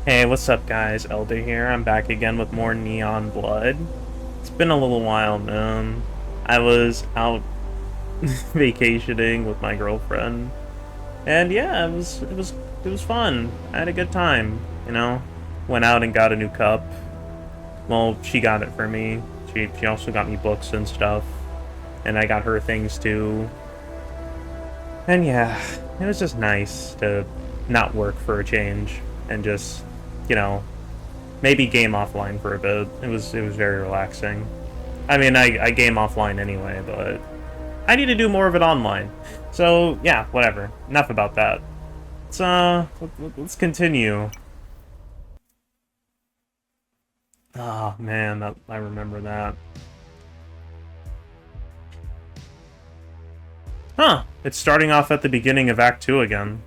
Hey, what's up guys? Elder here. I'm back again with more Neon Blood. It's been a little while, man. I was out vacationing with my girlfriend. And yeah, it was fun. I had a good time, you know. Went out and got a new cup. Well, she got it for me. She also got me books and stuff. And I got her things too. And yeah, it was just nice to not work for a change and just, you know, maybe game offline for a bit. It was very relaxing. I mean, I game offline anyway, but I need to do more of it online. So yeah, whatever. Enough about that. Let's continue. Oh man, I remember that. Huh? It's starting off at the beginning of Act 2 again.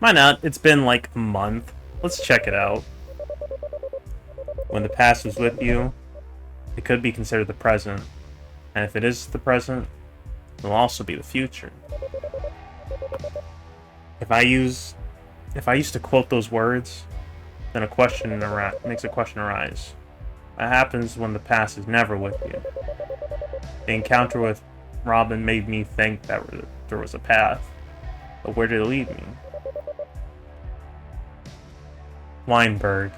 Why not? It's been like a month. Let's check it out. When the past was with you, it could be considered the present. And if it is the present, it will also be the future. If I used to quote those words, then makes a question arise. What happens when the past is never with you? The encounter with Robin made me think that there was a path, but where did it lead me? Weinberg.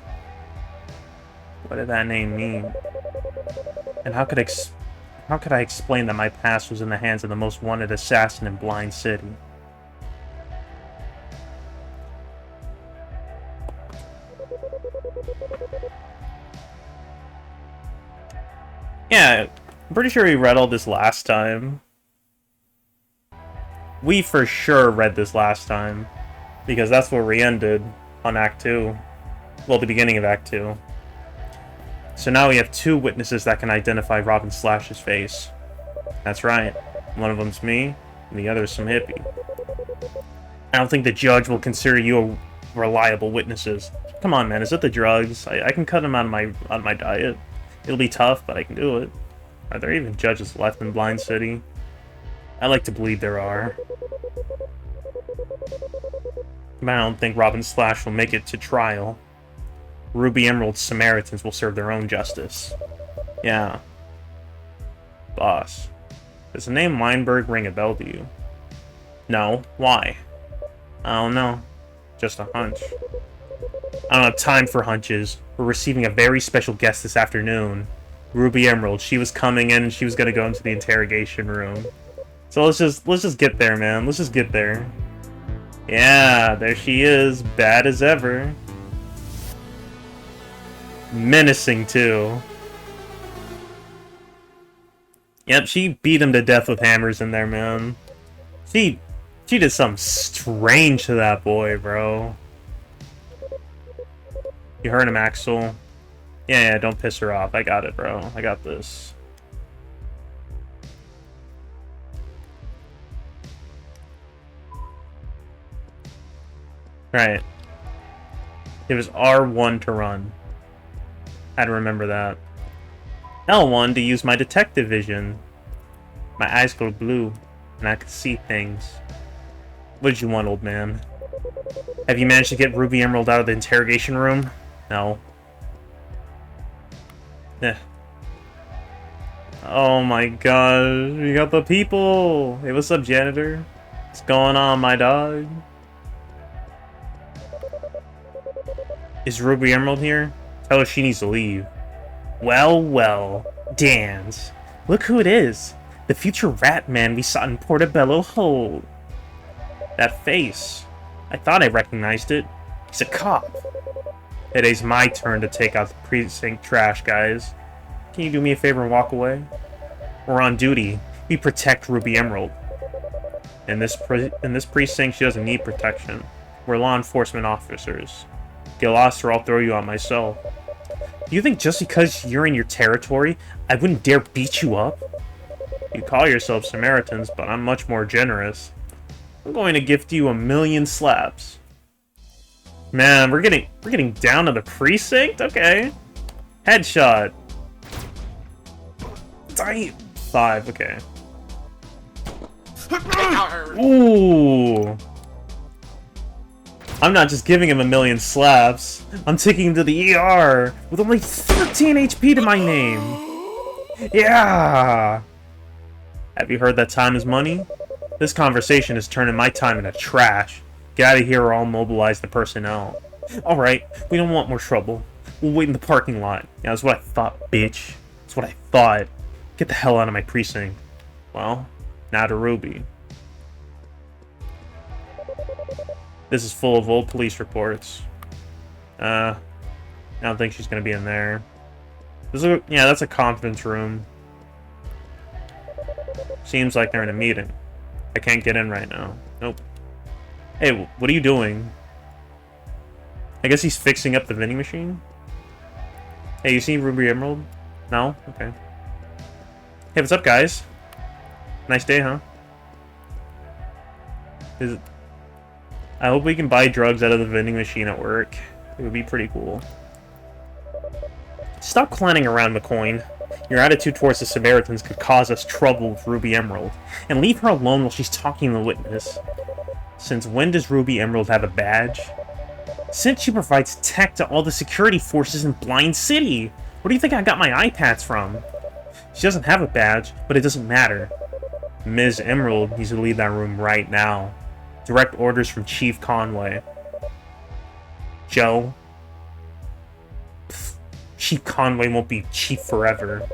What did that name mean? And how could I explain that my past was in the hands of the most wanted assassin in Blind City? Yeah, I'm pretty sure we read all this last time. We for sure read this last time, because that's where we ended on Act 2. Well, the beginning of Act 2. So now we have two witnesses that can identify Robin Slash's face. That's right. One of them's me, and the other's some hippie. I don't think the judge will consider you a reliable witnesses. Come on, man. Is it the drugs? I can cut them out of my diet. It'll be tough, but I can do it. Are there even judges left in Blind City? I like to believe there are. But I don't think Robin Slash will make it to trial. Ruby Emerald's Samaritans will serve their own justice. Yeah. Boss. Does the name Weinberg ring a bell to you? No. Why? I don't know. Just a hunch. I don't have time for hunches. We're receiving a very special guest this afternoon. Ruby Emerald. She was coming in and she was gonna go into the interrogation room. So let's just get there, man. Let's just get there. Yeah, there she is. Bad as ever. Menacing, too. Yep, she beat him to death with hammers in there, man. She did something strange to that boy, bro. You heard him, Axel. Yeah, don't piss her off. I got it, bro. I got this. Right. It was R1 to run. I had to remember that. L1 to use my detective vision. My eyes go blue, and I can see things. What did you want, old man? Have you managed to get Ruby Emerald out of the interrogation room? No. Eh. Oh my gosh, we got the people! Hey, what's up, janitor? What's going on, my dog? Is Ruby Emerald here? Tell her she needs to leave. Well, well. Dance. Look who it is. The future rat man we saw in Portobello Hold. That face. I thought I recognized it. He's a cop. Today's my turn to take out the precinct trash, guys. Can you do me a favor and walk away? We're on duty. We protect Ruby Emerald. In this precinct, she doesn't need protection. We're law enforcement officers. Get lost or I'll throw you out myself. You think just because you're in your territory, I wouldn't dare beat you up? You call yourselves Samaritans, but I'm much more generous. I'm going to gift you 1,000,000 slaps. Man, we're getting down to the precinct? Okay. Headshot. 5, okay. Ooh. I'm not just giving him a million slaps. I'm taking him to the ER with only 13 HP to my name. Yeah! Have you heard that time is money? This conversation is turning my time into trash. Get out of here or I'll mobilize the personnel. Alright, we don't want more trouble. We'll wait in the parking lot. Yeah, that's what I thought, bitch. That's what I thought. Get the hell out of my precinct. Well, now to Ruby. This is full of old police reports. I don't think she's gonna be in there. Yeah, that's a conference room. Seems like they're in a meeting. I can't get in right now. Nope. Hey, what are you doing? I guess he's fixing up the vending machine? Hey, you see Ruby Emerald? No? Okay. Hey, what's up, guys? Nice day, huh? I hope we can buy drugs out of the vending machine at work. It would be pretty cool. Stop clowning around, McCoy. Your attitude towards the Samaritans could cause us trouble with Ruby Emerald. And leave her alone while she's talking to the witness. Since when does Ruby Emerald have a badge? Since she provides tech to all the security forces in Blind City. Where do you think I got my iPads from? She doesn't have a badge, but it doesn't matter. Ms. Emerald needs to leave that room right now. Direct orders from Chief Conway. Joe? Pfft, Chief Conway won't be chief forever.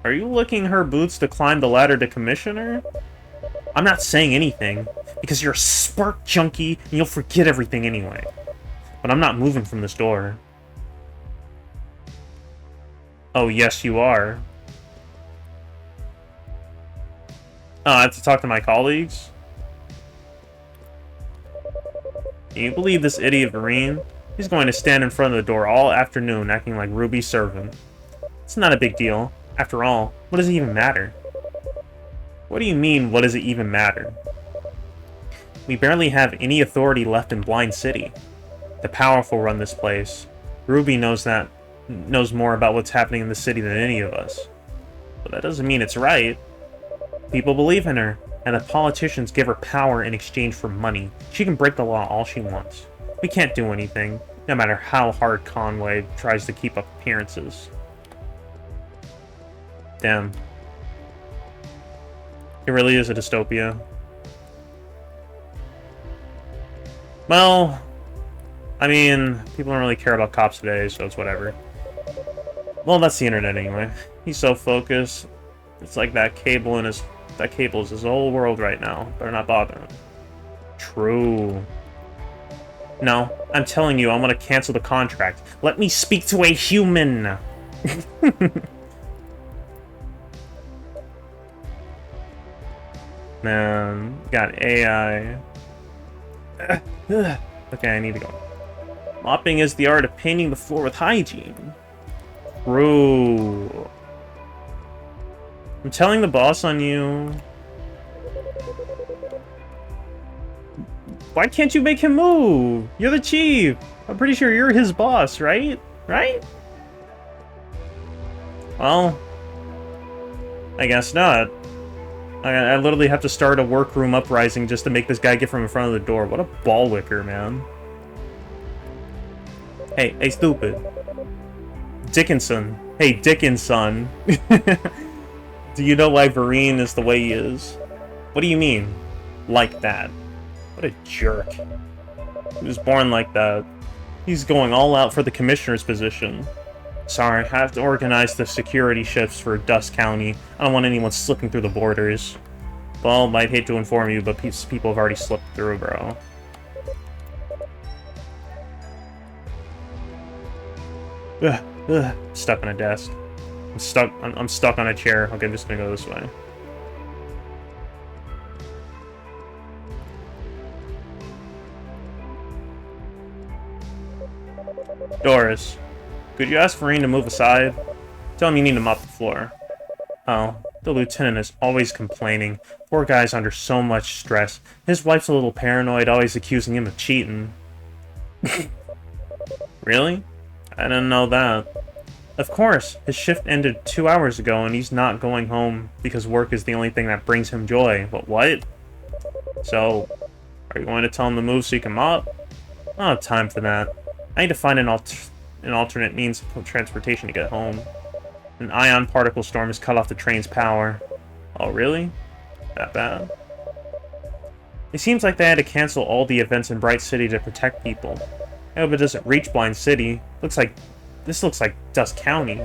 Are you licking her boots to climb the ladder to commissioner? I'm not saying anything, because you're a spark junkie and you'll forget everything anyway. But I'm not moving from this door. Oh, yes, you are. Oh, I have to talk to my colleagues? Can you believe this idiot Vereen? He's going to stand in front of the door all afternoon acting like Ruby's servant. It's not a big deal. After all, what does it even matter? What do you mean, what does it even matter? We barely have any authority left in Blind City. The powerful run this place. Ruby knows more about what's happening in the city than any of us. But that doesn't mean it's right. People believe in her, and the politicians give her power in exchange for money. She can break the law all she wants. We can't do anything, no matter how hard Conway tries to keep up appearances. Damn. It really is a dystopia. Well, I mean, people don't really care about cops today, so it's whatever. Well, that's the internet anyway. He's so focused. It's like that cable is his whole world right now. Better not bother him. True. No, I'm telling you, I'm gonna cancel the contract. Let me speak to a human! Man, got AI. Okay, I need to go. Mopping is the art of painting the floor with hygiene. True. I'm telling the boss on you. Why can't you make him move? You're the chief. I'm pretty sure you're his boss, right? Right? Well, I guess not. I literally have to start a workroom uprising just to make this guy get from in front of the door. What a ball wicker, man. Hey, stupid. Dickinson. Hey, Dickinson. Do you know why Vereen is the way he is? What do you mean? Like that. What a jerk. He was born like that. He's going all out for the commissioner's position. Sorry, I have to organize the security shifts for Dust County. I don't want anyone slipping through the borders. Well, I'd hate to inform you, but people have already slipped through, bro. Stuck on a desk. I'm stuck on a chair. Okay, I'm just gonna go this way. Doris, could you ask Vereen to move aside? Tell him you need to mop the floor. Oh, the lieutenant is always complaining. Poor guy's under so much stress. His wife's a little paranoid, always accusing him of cheating. Really? I didn't know that. Of course, his shift ended 2 hours ago and he's not going home because work is the only thing that brings him joy. But what? So, are you going to tell him to move so you can mop? I don't have time for that. I need to find an alternate means of transportation to get home. An ion particle storm has cut off the train's power. Oh, really? That bad? It seems like they had to cancel all the events in Bright City to protect people. I hope it doesn't reach Blind City. This looks like Dust County.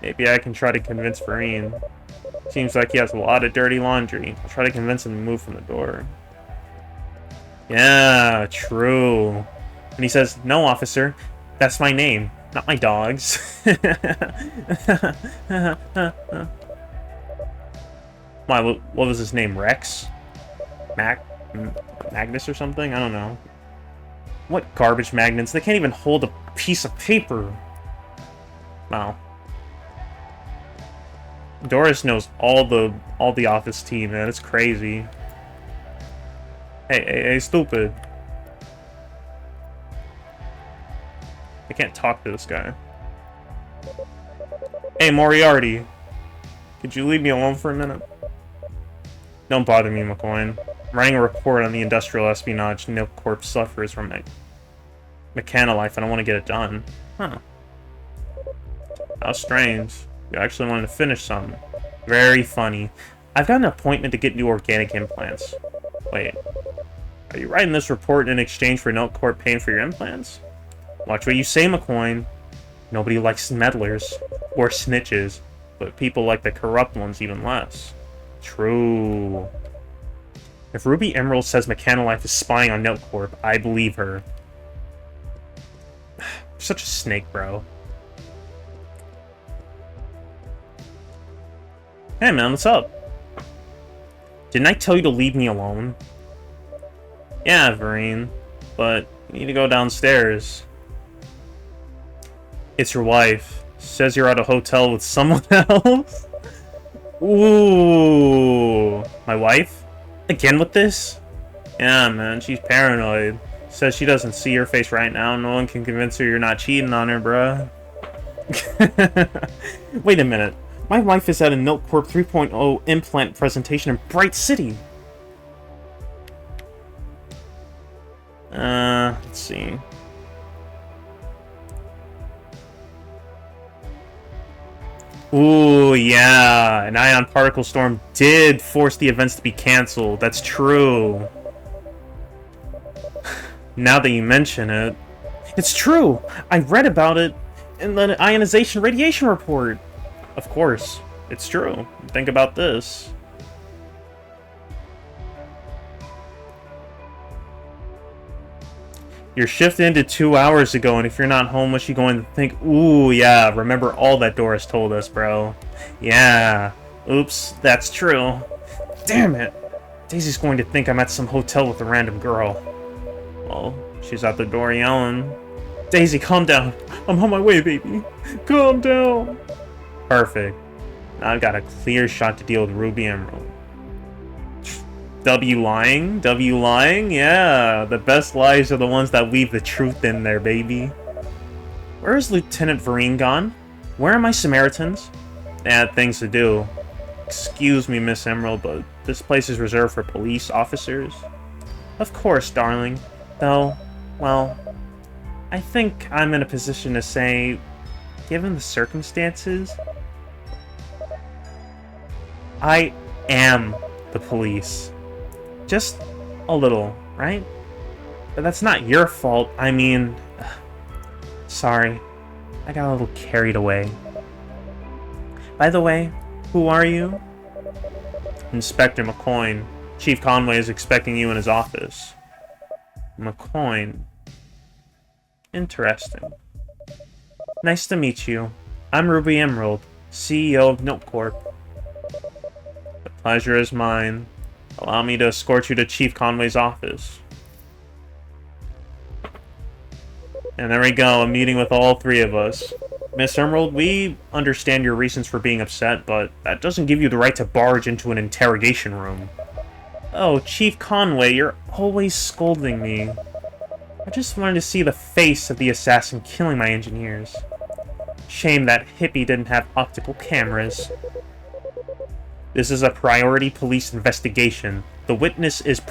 Maybe I can try to convince Vereen. Seems like he has a lot of dirty laundry. I'll try to convince him to move from the door. Yeah, true. And he says, "No, officer. That's my name, not my dog's." Why, what was his name? Rex? Magnus or something? I don't know. What garbage magnets? They can't even hold a piece of paper. Wow. Doris knows all the office team, man. It's crazy. Hey, stupid. I can't talk to this guy. Hey, Moriarty. Could you leave me alone for a minute? Don't bother me, McCoy. I'm writing a report on the industrial espionage Nip Corp suffers from Mechanolife, and I want to get it done. Huh. How strange. You actually wanted to finish something. Very funny. I've got an appointment to get new organic implants. Wait. Are you writing this report in exchange for Note Corp paying for your implants? Watch what you say, McCoy. Nobody likes meddlers. Or snitches. But people like the corrupt ones even less. True. If Ruby Emerald says Mechanolife is spying on Note Corp, I believe her. You're such a snake, bro. Hey man, what's up? Didn't I tell you to leave me alone? Yeah, Vereen, but you need to go downstairs. It's your wife. She says you're at a hotel with someone else. Ooh, my wife? Again with this? Yeah, man, she's paranoid. Says she doesn't see your face right now. No one can convince her you're not cheating on her, bruh. Wait a minute. My wife is at a Note Corp 3.0 implant presentation in Bright City. Let's see. Ooh, yeah. An ion particle storm did force the events to be cancelled. That's true. Now that you mention it. It's true! I read about it in the ionization radiation report. Of course. It's true. Think about this. Your shift ended 2 hours ago, and if you're not home, what's she going to think? Ooh, yeah, remember all that Doris told us, bro. Yeah. Oops, that's true. Damn it. Daisy's going to think I'm at some hotel with a random girl. Well, she's at the door yelling. Daisy, calm down. I'm on my way, baby. Calm down. Perfect. Now I've got a clear shot to deal with Ruby Emerald. W lying? W lying? Yeah, the best lies are the ones that weave the truth in there, baby. Where is Lieutenant Vereen gone? Where are my Samaritans? They had things to do. Excuse me, Miss Emerald, but this place is reserved for police officers. Of course, darling. Though, well, I think I'm in a position to say, given the circumstances, I am the police. Just a little, right? But that's not your fault. I mean, sorry. I got a little carried away. By the way, who are you? Inspector McCoy. Chief Conway is expecting you in his office. McCoy. Interesting. Nice to meet you. I'm Ruby Emerald, CEO of Note Corp. The pleasure is mine. Allow me to escort you to Chief Conway's office. And there we go, a meeting with all three of us. Miss Emerald, we understand your reasons for being upset, but that doesn't give you the right to barge into an interrogation room. Oh, Chief Conway, you're always scolding me. I just wanted to see the face of the assassin killing my engineers. Shame that hippie didn't have optical cameras. This is a priority police investigation. The witness is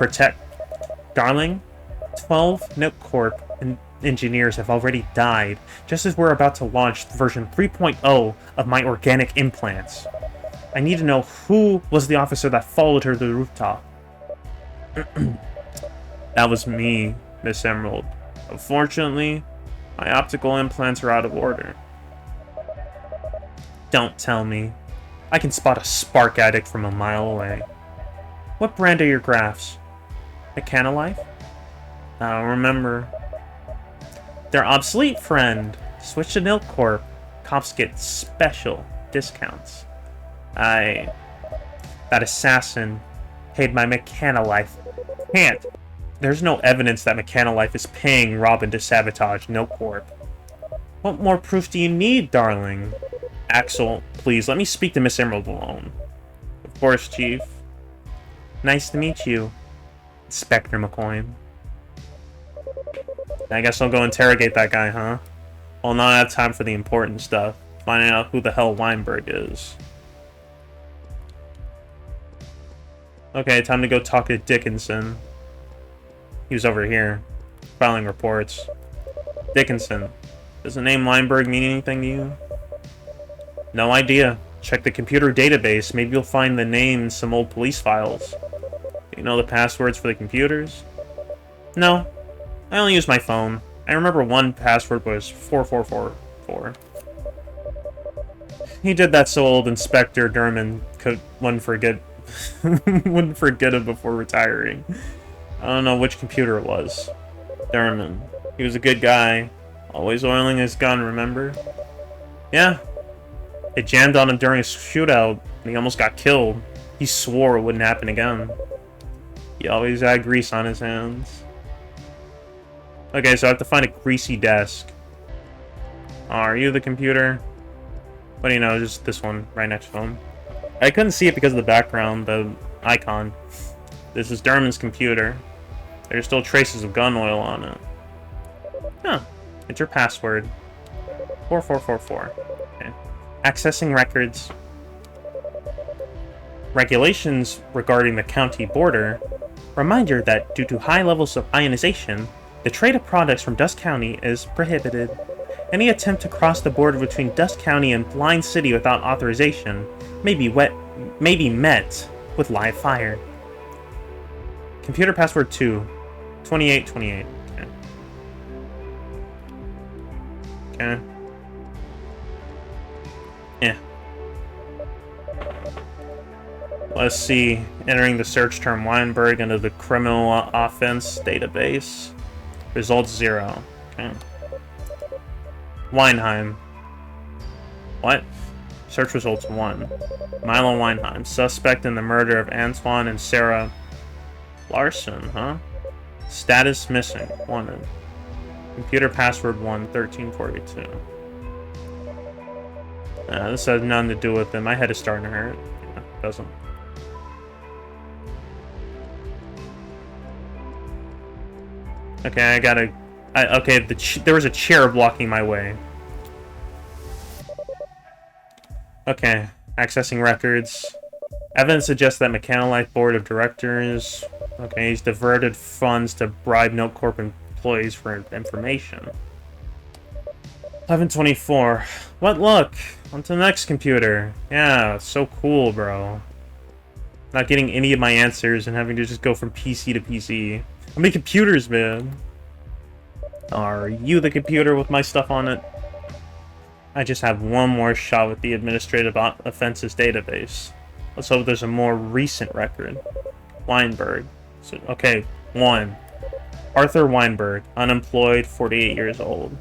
Darling, 12 Nook Corp engineers have already died, just as we're about to launch version 3.0 of my organic implants. I need to know who was the officer that followed her to the rooftop. That was me, Miss Emerald. Unfortunately, my optical implants are out of order. Don't tell me. I can spot a spark addict from a mile away. What brand are your graphs? Mechanolife? I don't remember. They're obsolete, friend. Switch to Nilk Corp. Cops get special discounts. That assassin paid my Mechanolife. Can't. There's no evidence that Mechanolife is paying Robin to sabotage Nilk Corp. What more proof do you need, darling? Axel, please, let me speak to Miss Emerald alone. Of course, Chief. Nice to meet you, Inspector McCoy. I guess I'll go interrogate that guy, huh? Well, now I have time for the important stuff. Finding out who the hell Weinberg is. Okay, time to go talk to Dickinson. He was over here, filing reports. Dickinson, does the name Weinberg mean anything to you? No idea. Check the computer database. Maybe you'll find the name in some old police files. Do you know the passwords for the computers? No. I only use my phone. I remember one password was 4444. He did that so old Inspector Derman wouldn't forget it before retiring. I don't know which computer it was. Derman. He was a good guy. Always oiling his gun, remember? Yeah. It jammed on him during a shootout, and he almost got killed. He swore it wouldn't happen again. He always had grease on his hands. Okay, so I have to find a greasy desk. Are you the computer? What do you know? Just this one, right next to him. I couldn't see it because of the background, the icon. This is Derman's computer. There's still traces of gun oil on it. Huh. It's your password. 4444. Okay. Accessing records. Regulations regarding the county border. Reminder that due to high levels of ionization, the trade of products from Dust County is prohibited. Any attempt to cross the border between Dust County and Blind City without authorization may be met with live fire. Computer password 2. 2828. Okay. Okay. Yeah. Let's see. Entering the search term Weinberg into the criminal offense database. Results 0. Okay. Weinheim. What? Search results 1. Milo Weinheim. Suspect in the murder of Antoine and Sarah Larson, huh? Status missing. Wanted. Computer password 1. 1342. This has nothing to do with him. My head is starting to hurt. Yeah, it doesn't. Okay, I gotta... okay, there was a chair blocking my way. Okay, accessing records. Evidence suggests that Mechanolife Board of Directors... Okay, he's diverted funds to bribe Note Corp employees for information. 1124. What luck? On to the next computer. Yeah, so cool, bro. Not getting any of my answers and having to just go from PC to PC. How many computers, man? Are you the computer with my stuff on it? I just have one more shot with the Administrative Offenses database. Let's hope there's a more recent record. Weinberg. So, okay, 1. Arthur Weinberg, unemployed, 48 years old.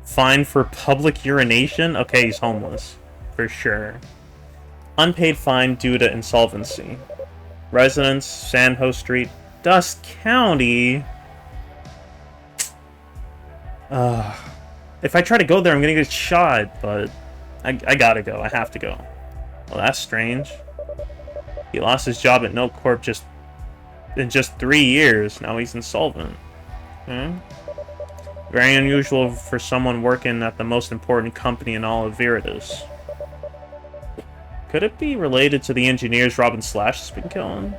Fine for public urination? Okay, he's homeless. For sure. Unpaid fine due to insolvency. Residence, Sandho Street, Dust County. If I try to go there, I'm gonna get shot, but I gotta go. I have to go. Well, that's strange. He lost his job at Note Corp in just 3 years. Now he's insolvent. Very unusual for someone working at the most important company in all of Viridius. Could it be related to the engineers Robin Slash has been killing?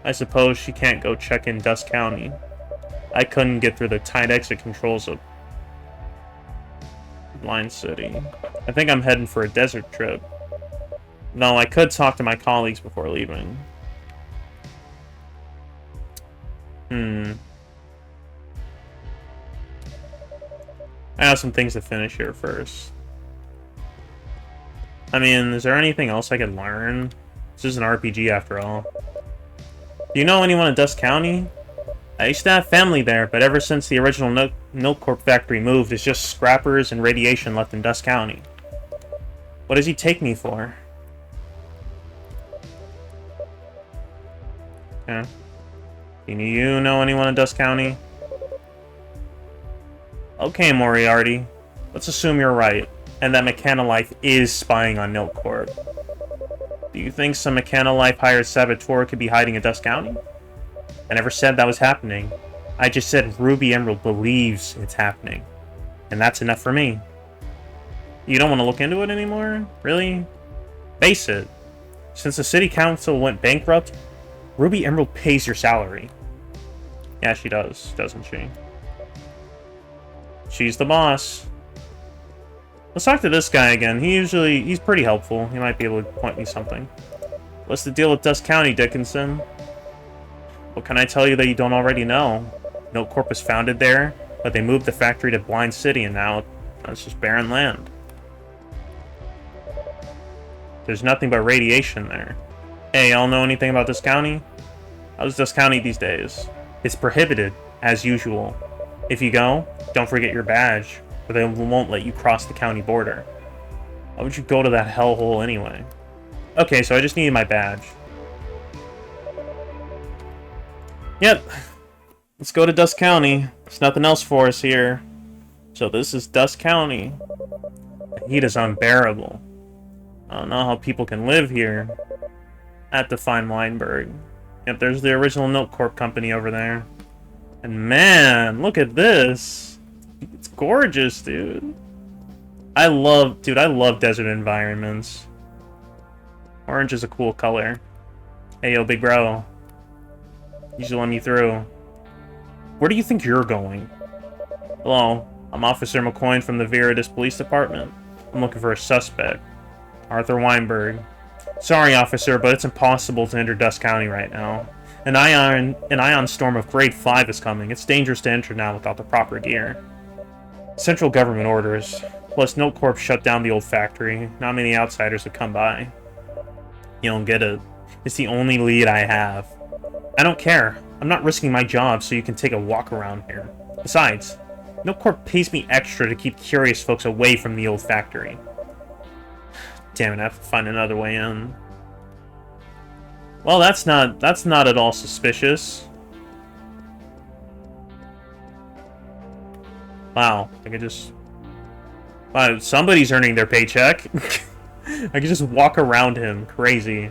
I suppose she can't go check in Dust County. I couldn't get through the tight exit controls of Blind City. I think I'm heading for a desert trip. No, I could talk to my colleagues before leaving. I have some things to finish here first. I mean, is there anything else I could learn? This is an RPG after all. Do you know anyone in Dust County? I used to have family there, but ever since the original Milk Corp factory moved, it's just scrappers and radiation left in Dust County. What does he take me for? Yeah. Do you know anyone in Dust County? Okay, Moriarty. Let's assume you're right, and that Mechanolife is spying on Milk Corp. Do you think some Mechanolife hired saboteur could be hiding in Dust County? I never said that was happening. I just said Ruby Emerald believes it's happening. And that's enough for me. You don't want to look into it anymore? Really? Face it. Since the city council went bankrupt, Ruby Emerald pays your salary. Yeah, she does, doesn't she? She's the boss. Let's talk to this guy again. He's pretty helpful. He might be able to point me something. What's the deal with Dust County, Dickinson? What can I tell you that you don't already know? Milk Corp was founded there, but they moved the factory to Blind City, and now it's just barren land. There's nothing but radiation there. Hey, y'all know anything about Dust County? How's Dust County these days? It's prohibited, as usual. If you go, don't forget your badge, or they won't let you cross the county border. Why would you go to that hellhole anyway? Okay, so I just needed my badge. Yep. Let's go to Dust County. There's nothing else for us here. So this is Dust County. The heat is unbearable. I don't know how people can live here. At the fine Weinberg. Yep, there's the original Milk Corp company over there. And man, look at this. It's gorgeous, dude. I love desert environments. Orange is a cool color. Hey, yo, big bro. You should let me through. Where do you think you're going? Hello, I'm Officer McCoy from the Viridis Police Department. I'm looking for a suspect. Arthur Weinberg. Sorry, officer, but it's impossible to enter Dust County right now. An ion storm of grade 5 is coming. It's dangerous to enter now without the proper gear. Central government orders. Plus, Milk Corp shut down the old factory. Not many outsiders have come by. You don't get it. It's the only lead I have. I don't care. I'm not risking my job so you can take a walk around here. Besides, Milk Corp pays me extra to keep curious folks away from the old factory. Damn it, I have to find another way in. Well, that's not at all suspicious. Wow, I could just... Wow, somebody's earning their paycheck. I could just walk around him. Crazy.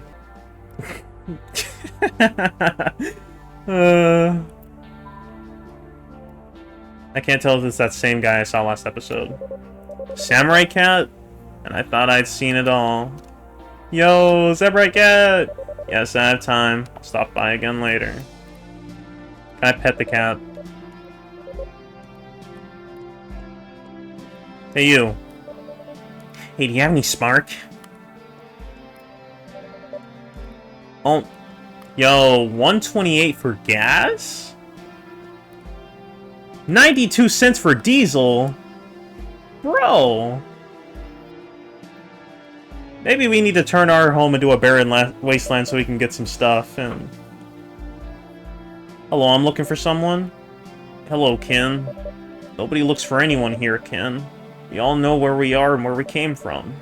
I can't tell if it's that same guy I saw last episode. Samurai Cat? And I thought I'd seen it all. Yo, Samurai Cat! Yes, I have time. I'll stop by again later. Can I pet the cat? Hey, you. Hey, do you have any spark? Oh. Yo, 128 for gas? 92 cents for diesel? Bro. Maybe we need to turn our home into a barren wasteland so we can get some stuff. And... Hello, I'm looking for someone. Hello, Ken. Nobody looks for anyone here, Ken. We all know where we are and where we came from.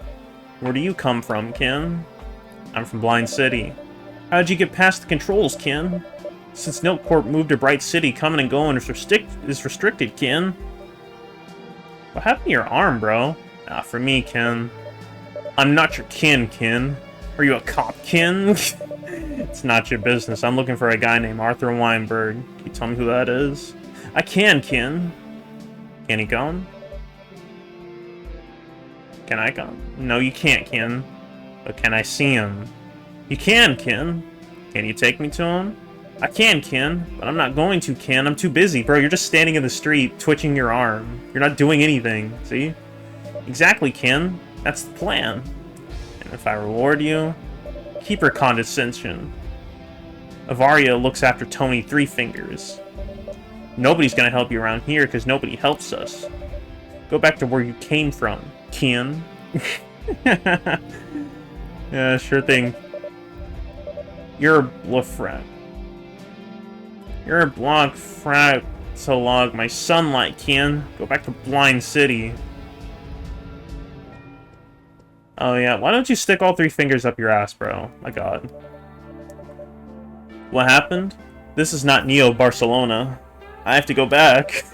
Where do you come from, Ken? I'm from Blind City. How'd you get past the controls, Ken? Since Milk Corp moved to Bright City, coming and going is restricted, Ken. What happened to your arm, bro? Nah, for me, Ken. I'm not your kin, Ken. Are you a cop, Ken? It's not your business. I'm looking for a guy named Arthur Weinberg. Can you tell me who that is? I can, Ken. Can he come? Can I come? No, you can't, Ken. But can I see him? You can, Ken. Can you take me to him? I can, Ken, but I'm not going to, Ken. I'm too busy. Bro, you're just standing in the street, twitching your arm. You're not doing anything, see? Exactly, Ken. That's the plan. And if I reward you, keep her condescension. Avaria looks after Tony Three Fingers. Nobody's gonna help you around here because nobody helps us. Go back to where you came from, Ken. Yeah, sure thing. You're a bluffrat. You're a block frat to log my sunlight, Ken. Go back to Blind City. Oh yeah, why don't you stick all 3 fingers up your ass, bro? My god. What happened? This is not Neo Barcelona. I have to go back.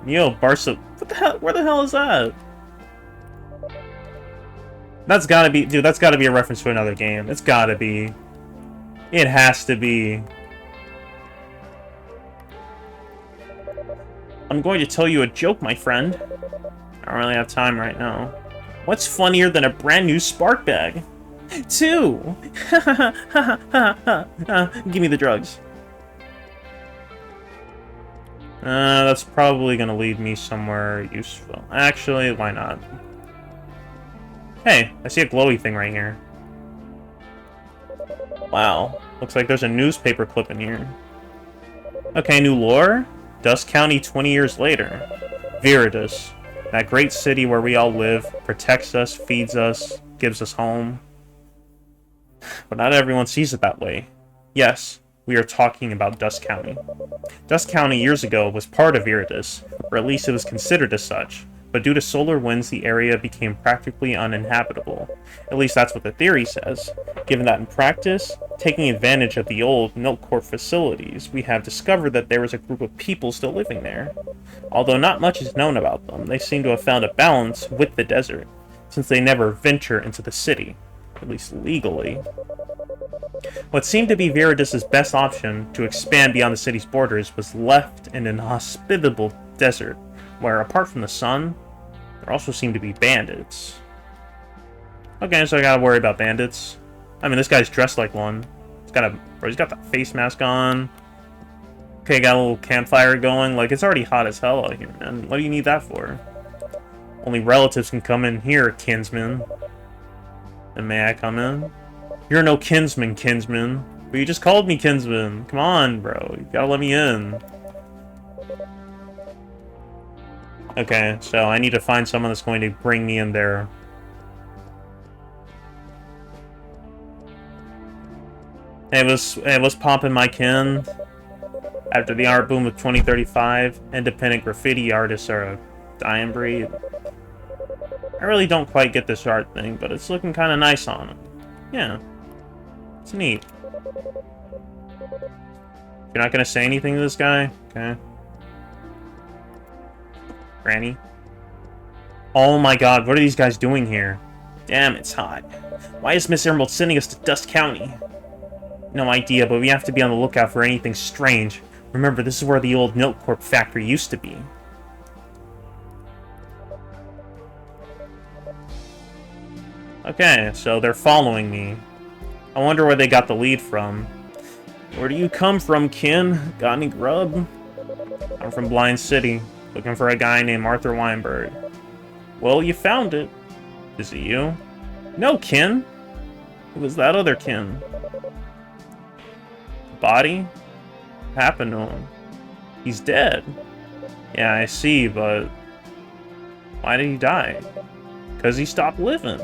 Neo Barca... What the hell? Where the hell is that? That's gotta be... Dude, that's gotta be a reference to another game. It's gotta be. It has to be. I'm going to tell you a joke, my friend. I don't really have time right now. What's funnier than a brand new spark bag? 2! Give me the drugs. That's probably gonna lead me somewhere useful. Actually, why not? Hey, I see a glowy thing right here. Wow, looks like there's a newspaper clip in here. Okay, new lore? Dust County 20 years later. Viridis, that great city where we all live, protects us, feeds us, gives us home. But not everyone sees it that way. Yes, we are talking about Dust County. Dust County years ago was part of Viridis, or at least it was considered as such, but due to solar winds the area became practically uninhabitable. At least that's what the theory says. Given that in practice, taking advantage of the old Milk Corp facilities, we have discovered that there is a group of people still living there. Although not much is known about them, they seem to have found a balance with the desert, since they never venture into the city, at least legally. What seemed to be Viridis' best option to expand beyond the city's borders was left in an inhospitable desert, where, apart from the sun, there also seemed to be bandits. Okay, so I gotta worry about bandits. I mean, this guy's dressed like one. He's got the face mask on. Okay, got a little campfire going. Like, it's already hot as hell out here, man. What do you need that for? Only relatives can come in here, kinsman. And may I come in? You're no kinsman, kinsman. But you just called me kinsman. Come on, bro. You gotta let me in. Okay, so I need to find someone that's going to bring me in there. Hey, what's poppin', my kin? After the art boom of 2035, independent graffiti artists are a dying breed. I really don't quite get this art thing, but it's looking kind of nice on them. Yeah. It's neat. You're not gonna say anything to this guy? Okay. Granny? Oh my god, what are these guys doing here? Damn, it's hot. Why is Miss Emerald sending us to Dust County? No idea, but we have to be on the lookout for anything strange. Remember, this is where the old Milk Corp factory used to be. Okay, so they're following me. I wonder where they got the lead from. Where do you come from, kin? Got any grub? I'm from Blind City, looking for a guy named Arthur Weinberg. Well, you found it. Is it you? No, kin. It was that other kin. Body? What happened to him? He's dead. Yeah, I see, but why did he die? Because he stopped living.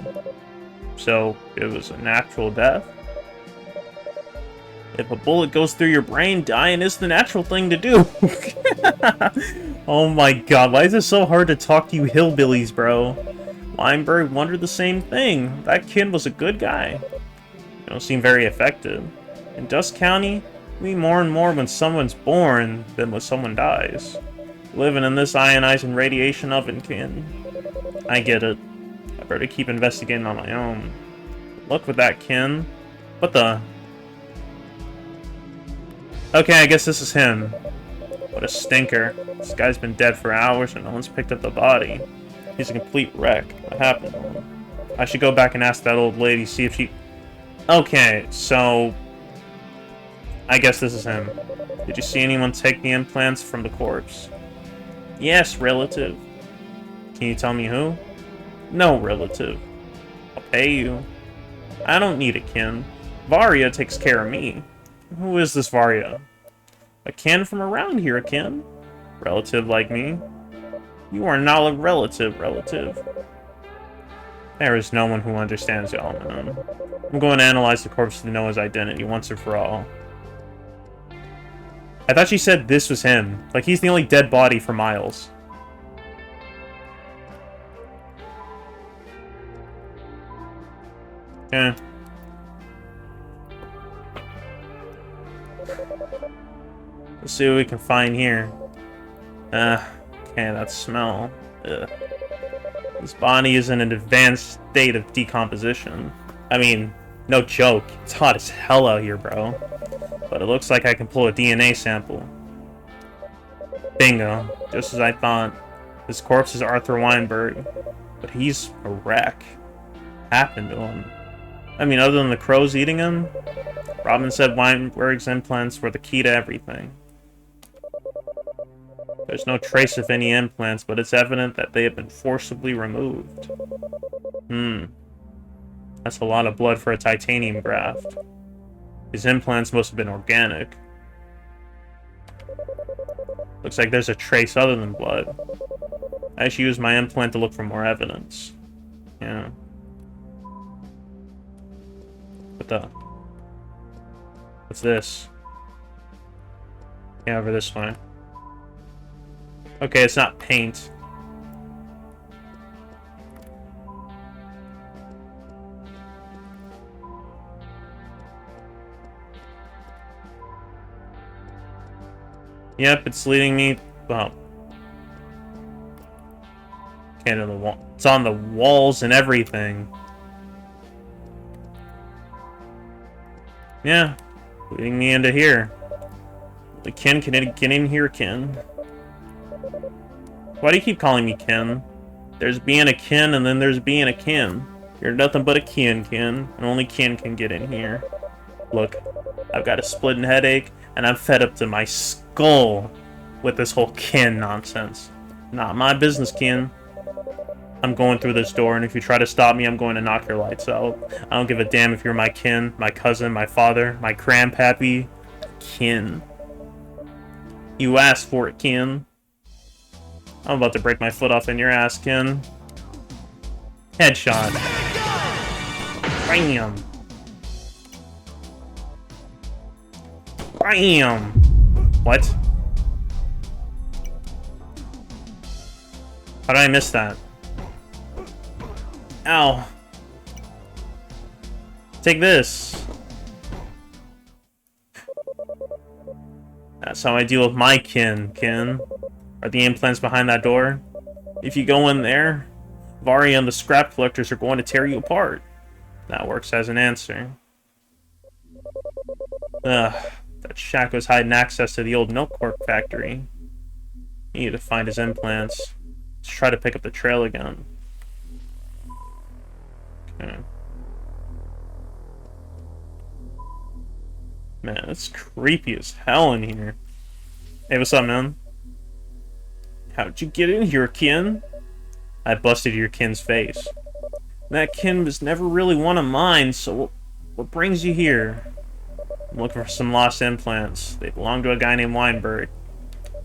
So, it was a natural death? If a bullet goes through your brain, dying is the natural thing to do. Oh my god, why is it so hard to talk to you hillbillies, bro? Weinberg wondered the same thing. That kid was a good guy. You don't seem very affected. In Dust County, we mourn more when someone's born than when someone dies. Living in this ionizing radiation oven, kin. I get it. I better keep investigating on my own. Look with that, kin. What the? Okay, I guess this is him. What a stinker. This guy's been dead for hours and no one's picked up the body. He's a complete wreck. What happened to him? I should go back and ask that old lady, see if she... Okay, so... I guess this is him. Did you see anyone take the implants from the corpse? Yes, relative. Can you tell me who? No, relative. I'll pay you. I don't need a kin. Varia takes care of me. Who is this Varia? A kin from around here, a kin? Relative like me? You are not a relative, relative. There is no one who understands y'all, man. I'm going to analyze the corpse to know his identity once and for all. I thought she said this was him. Like, he's the only dead body for miles. Yeah. Let's see what we can find here. Okay, that smell. Ugh. This body is in an advanced state of decomposition. I mean, no joke. It's hot as hell out here, bro. But it looks like I can pull a DNA sample. Bingo. Just as I thought. This corpse is Arthur Weinberg. But he's a wreck. Happened to him. I mean, other than the crows eating him, Robin said Weinberg's implants were the key to everything. There's no trace of any implants, but it's evident that they have been forcibly removed. That's a lot of blood for a titanium graft. His implants must have been organic. Looks like there's a trace other than blood. I should use my implant to look for more evidence. Yeah. What the? What's this? Yeah, over this way. Okay, it's not paint. Yep, it's leading me... Well... Okay, to the wall. It's on the walls and everything. Yeah, leading me into here. The kin, can it get in here, kin? Why do you keep calling me kin? There's being a kin and then there's being a kin. You're nothing but a kin, and only kin can get in here. Look, I've got a splitting headache, and I'm fed up to my skull with this whole kin nonsense. Not my business, kin. I'm going through this door, and if you try to stop me, I'm going to knock your lights out. I don't give a damn if you're my kin, my cousin, my father, my grandpappy. Kin. You asked for it, kin. I'm about to break my foot off in your ass, kin. Headshot. Bam. Bam. What? How did I miss that? Ow. Take this. That's how I deal with my kin. Are the implants behind that door? If you go in there, Varia and the scrap collectors are going to tear you apart. That works as an answer. Ugh. That shack was hiding access to the old milk corp factory. You need to find his implants. Let's try to pick up the trail again. Okay. Man, it's creepy as hell in here. Hey, what's up, man? How'd you get in here, kin? I busted your kin's face. That kin was never really one of mine, so what brings you here? I'm looking for some lost implants. They belong to a guy named Weinberg.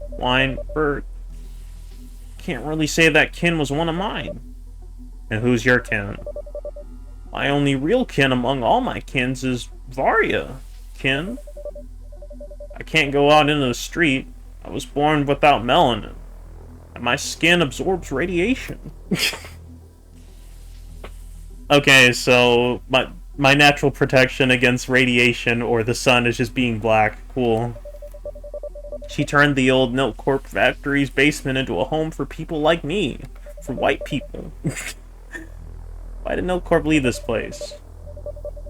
Weinberg? Can't really say that kin was one of mine. And who's your kin? My only real kin among all my kins is Varia, kin. I can't go out into the street. I was born without melanin. And my skin absorbs radiation. Okay, so my natural protection against radiation or the sun is just being black. Cool. She turned the old Milk Corp factory's basement into a home for people like me. For white people. Why did Milk Corp leave this place?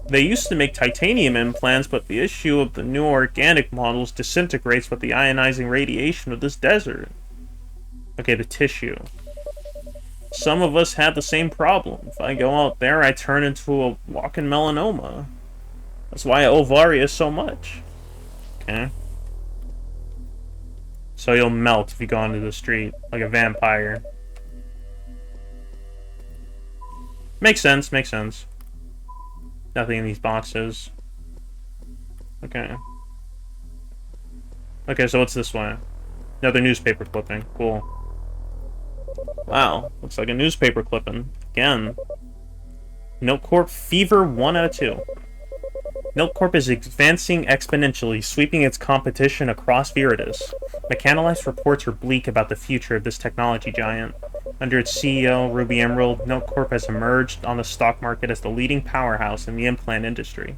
They used to make titanium implants, but the issue of the new organic models disintegrates with the ionizing radiation of this desert. Okay, the tissue. Some of us have the same problem. If I go out there, I turn into a walking melanoma. That's why I owe Varia so much. Okay. So you'll melt if you go onto the street, like a vampire. Makes sense, makes sense. Nothing in these boxes. Okay. Okay, so what's this one? Another newspaper clipping. Cool. Wow, looks like a newspaper clipping. Again. Milk Corp Fever 1 out of 2. Milk Corp is advancing exponentially, sweeping its competition across Viridius. Mechanolife's reports are bleak about the future of this technology giant. Under its CEO, Ruby Emerald, Milk Corp has emerged on the stock market as the leading powerhouse in the implant industry.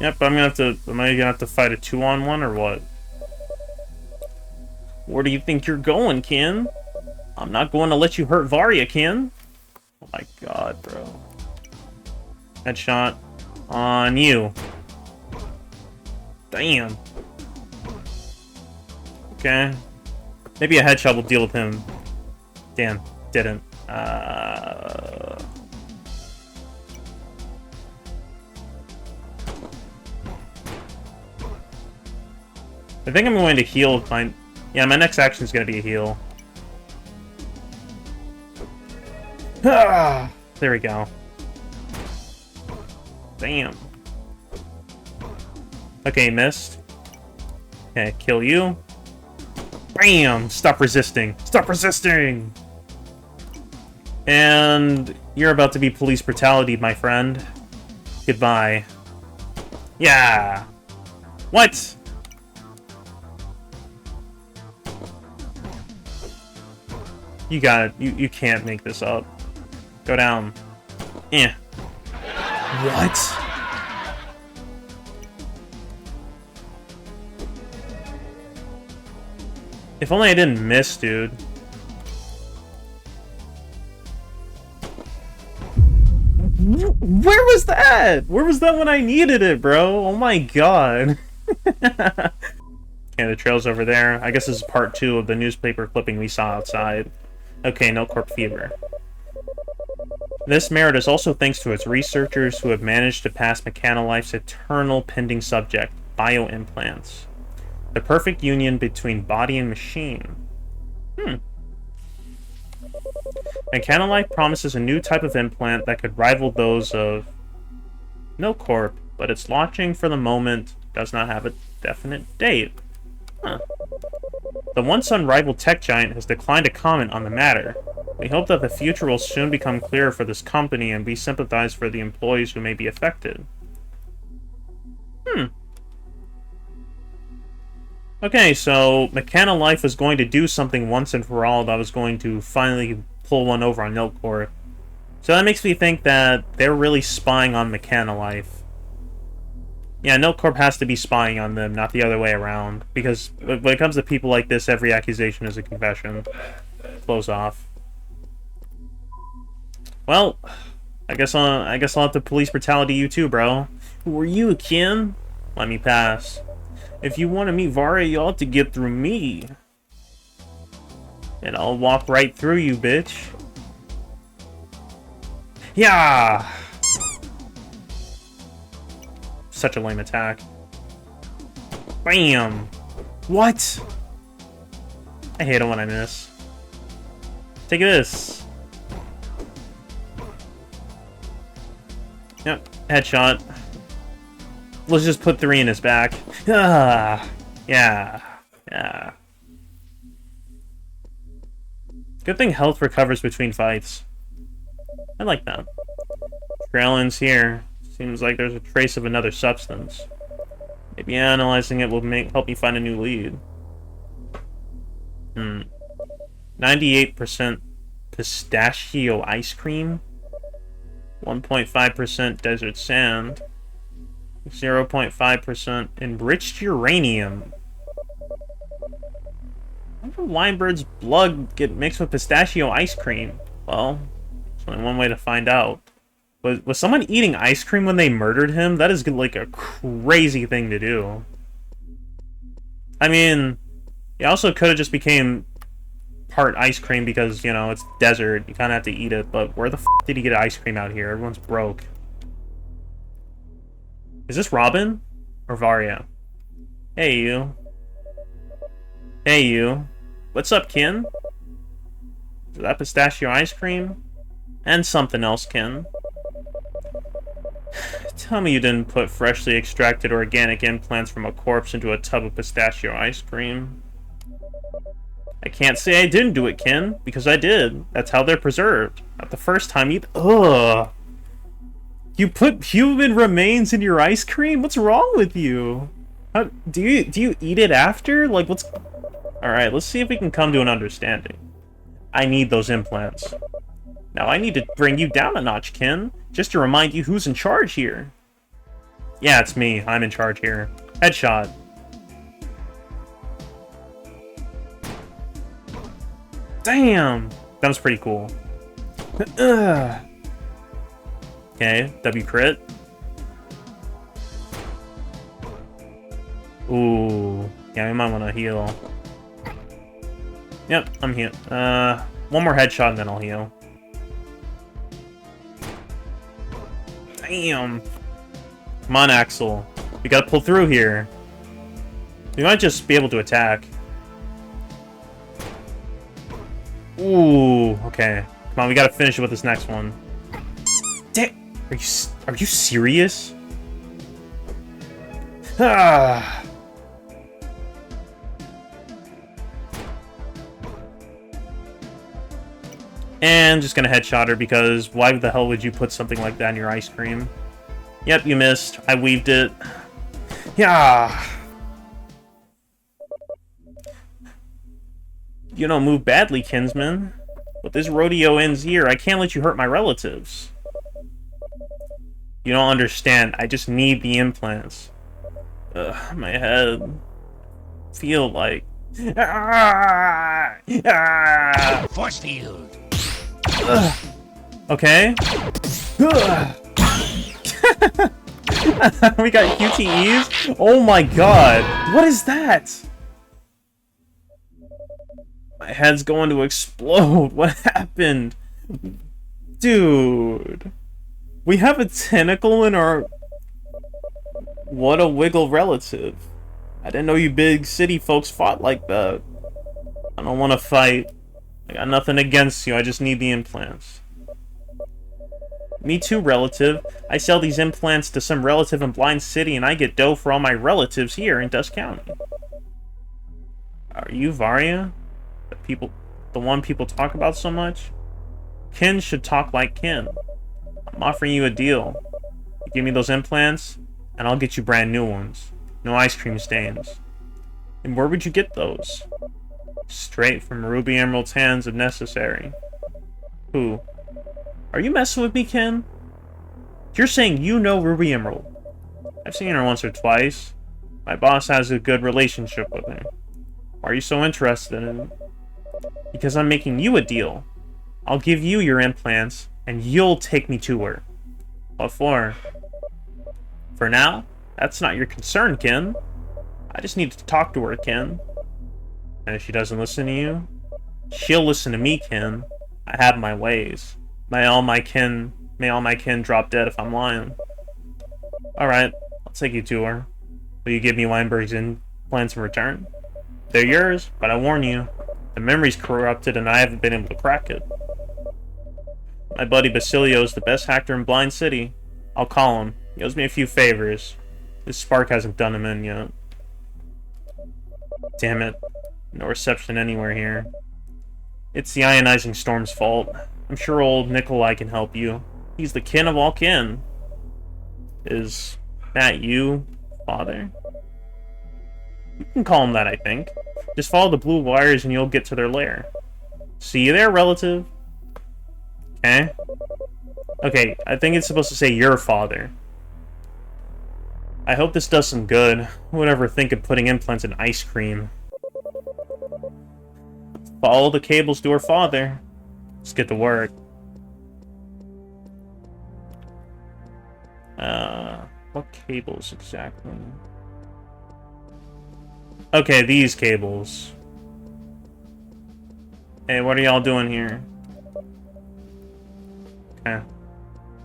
Yep, am I gonna have to fight a 2-on-1 or what? Where do you think you're going, Ken? I'm not going to let you hurt Varya, Ken. Oh my god, bro. Headshot on you. Damn. Okay. Maybe a headshot will deal with him. Damn, didn't. I think I'm going to heal my... Yeah, my next action is going to be a heal. Ah, there we go. Damn. Okay, missed. Okay, kill you. Bam! Stop resisting. Stop resisting! And you're about to be police brutality, my friend. Goodbye. Yeah! What? You got it. You can't make this up. Go down. Eh. What? If only I didn't miss, dude. Where was that? Where was that when I needed it, bro? Oh my god. Okay, the trail's over there. I guess this is part 2 of the newspaper clipping we saw outside. Okay, no Corp Fever. This merit is also thanks to its researchers who have managed to pass Mechanolife's eternal pending subject, bioimplants. The perfect union between body and machine. Mechanolife promises a new type of implant that could rival those of Milcorp, but its launching for the moment does not have a definite date. The once unrivaled tech giant has declined to comment on the matter. We hope that the future will soon become clearer for this company, and we sympathize for the employees who may be affected. Okay, so Mechanolife was going to do something once and for all that was going to finally pull one over on Milcorp. So that makes me think that they're really spying on Mechanolife. Yeah, Milcorp has to be spying on them, not the other way around. Because when it comes to people like this, every accusation is a confession. Close off. Well, I guess I'll have to police brutality you too, bro. Who are you, Kim? Let me pass. If you want to meet Varya, you'll have to get through me. And I'll walk right through you, bitch. Yeah! Such a lame attack. Bam! What? I hate it when I miss. Take this. Yep, headshot. Let's just put 3 in his back. Ah, yeah. Good thing health recovers between fights. I like that. Trail ends here. Seems like there's a trace of another substance. Maybe analyzing it will help me find a new lead. 98% pistachio ice cream. 1.5% desert sand. 0.5% enriched uranium. I wonder why Bird's blood get mixed with pistachio ice cream. Well, there's only one way to find out. Was someone eating ice cream when they murdered him? That is like a crazy thing to do. I mean, he also could have just became part ice cream because, you know, it's desert. You kind of have to eat it. But where the f did he get ice cream out here? Everyone's broke. Is this Robin? Or Varia? Hey, you. Hey, you. What's up, Kin? Is that pistachio ice cream? And something else, Kin. Tell me you didn't put freshly extracted organic implants from a corpse into a tub of pistachio ice cream. I can't say I didn't do it, Kin, because I did. That's how they're preserved. Not the first time either. Ugh. You put human remains in your ice cream? What's wrong with you? How, do you eat it after? Like, what's... Alright, let's see if we can come to an understanding. I need those implants. Now I need to bring you down a notch, Kin, just to remind you who's in charge here. Yeah, it's me. I'm in charge here. Headshot. Damn! That was pretty cool. Ugh. Okay, W crit. Ooh. Yeah, we might want to heal. Yep, I'm healed. One more headshot and then I'll heal. Damn. Come on, Axel. We gotta pull through here. We might just be able to attack. Ooh, okay. Come on, we gotta finish it with this next one. Are you serious? Ah. And just gonna headshot her because why the hell would you put something like that in your ice cream? Yep, you missed. I weaved it. Yeah. You don't move badly, Kinsman. But this rodeo ends here. I can't let you hurt my relatives. You don't understand. I just need the implants. Ugh, my head. Feel like... Force field. Okay. We got QTEs? Oh my god. What is that? My head's going to explode. What happened? Dude. We have a tentacle in our... What a wiggle relative. I didn't know you big city folks fought like that. I don't want to fight. I got nothing against you. I just need the implants. Me too, relative. I sell these implants to some relative in Blind City and I get dough for all my relatives here in Dust County. Are you Varia? The one people talk about so much? Kin should talk like Kin. I'm offering you a deal. You give me those implants, and I'll get you brand new ones. No ice cream stains. And where would you get those? Straight from Ruby Emerald's hands if necessary. Who? Are you messing with me, Kin? You're saying you know Ruby Emerald. I've seen her once or twice. My boss has a good relationship with her. Why are you so interested in it? Because I'm making you a deal. I'll give you your implants, and you'll take me to her. What for? For now, that's not your concern, Kin. I just need to talk to her, Kin. And if she doesn't listen to you, she'll listen to me, Kin. I have my ways. May all my kin drop dead if I'm lying. Alright, I'll take you to her. Will you give me Weinberg's implants in return? They're yours, but I warn you, the memory's corrupted and I haven't been able to crack it. My buddy Basilio's the best hacker in Blind City. I'll call him. He owes me a few favors. This spark hasn't done him in yet. Damn it. No reception anywhere here. It's the ionizing storm's fault. I'm sure old Nikolai can help you. He's the kin of all kin. Is that you, father? You can call him that, I think. Just follow the blue wires and you'll get to their lair. See you there, relative. Okay? Okay, I think it's supposed to say your father. I hope this does some good. Who would ever think of putting implants in ice cream? Follow the cables to her father. Let's get to work. What cables exactly? Okay, these cables. Hey, what are y'all doing here? Okay.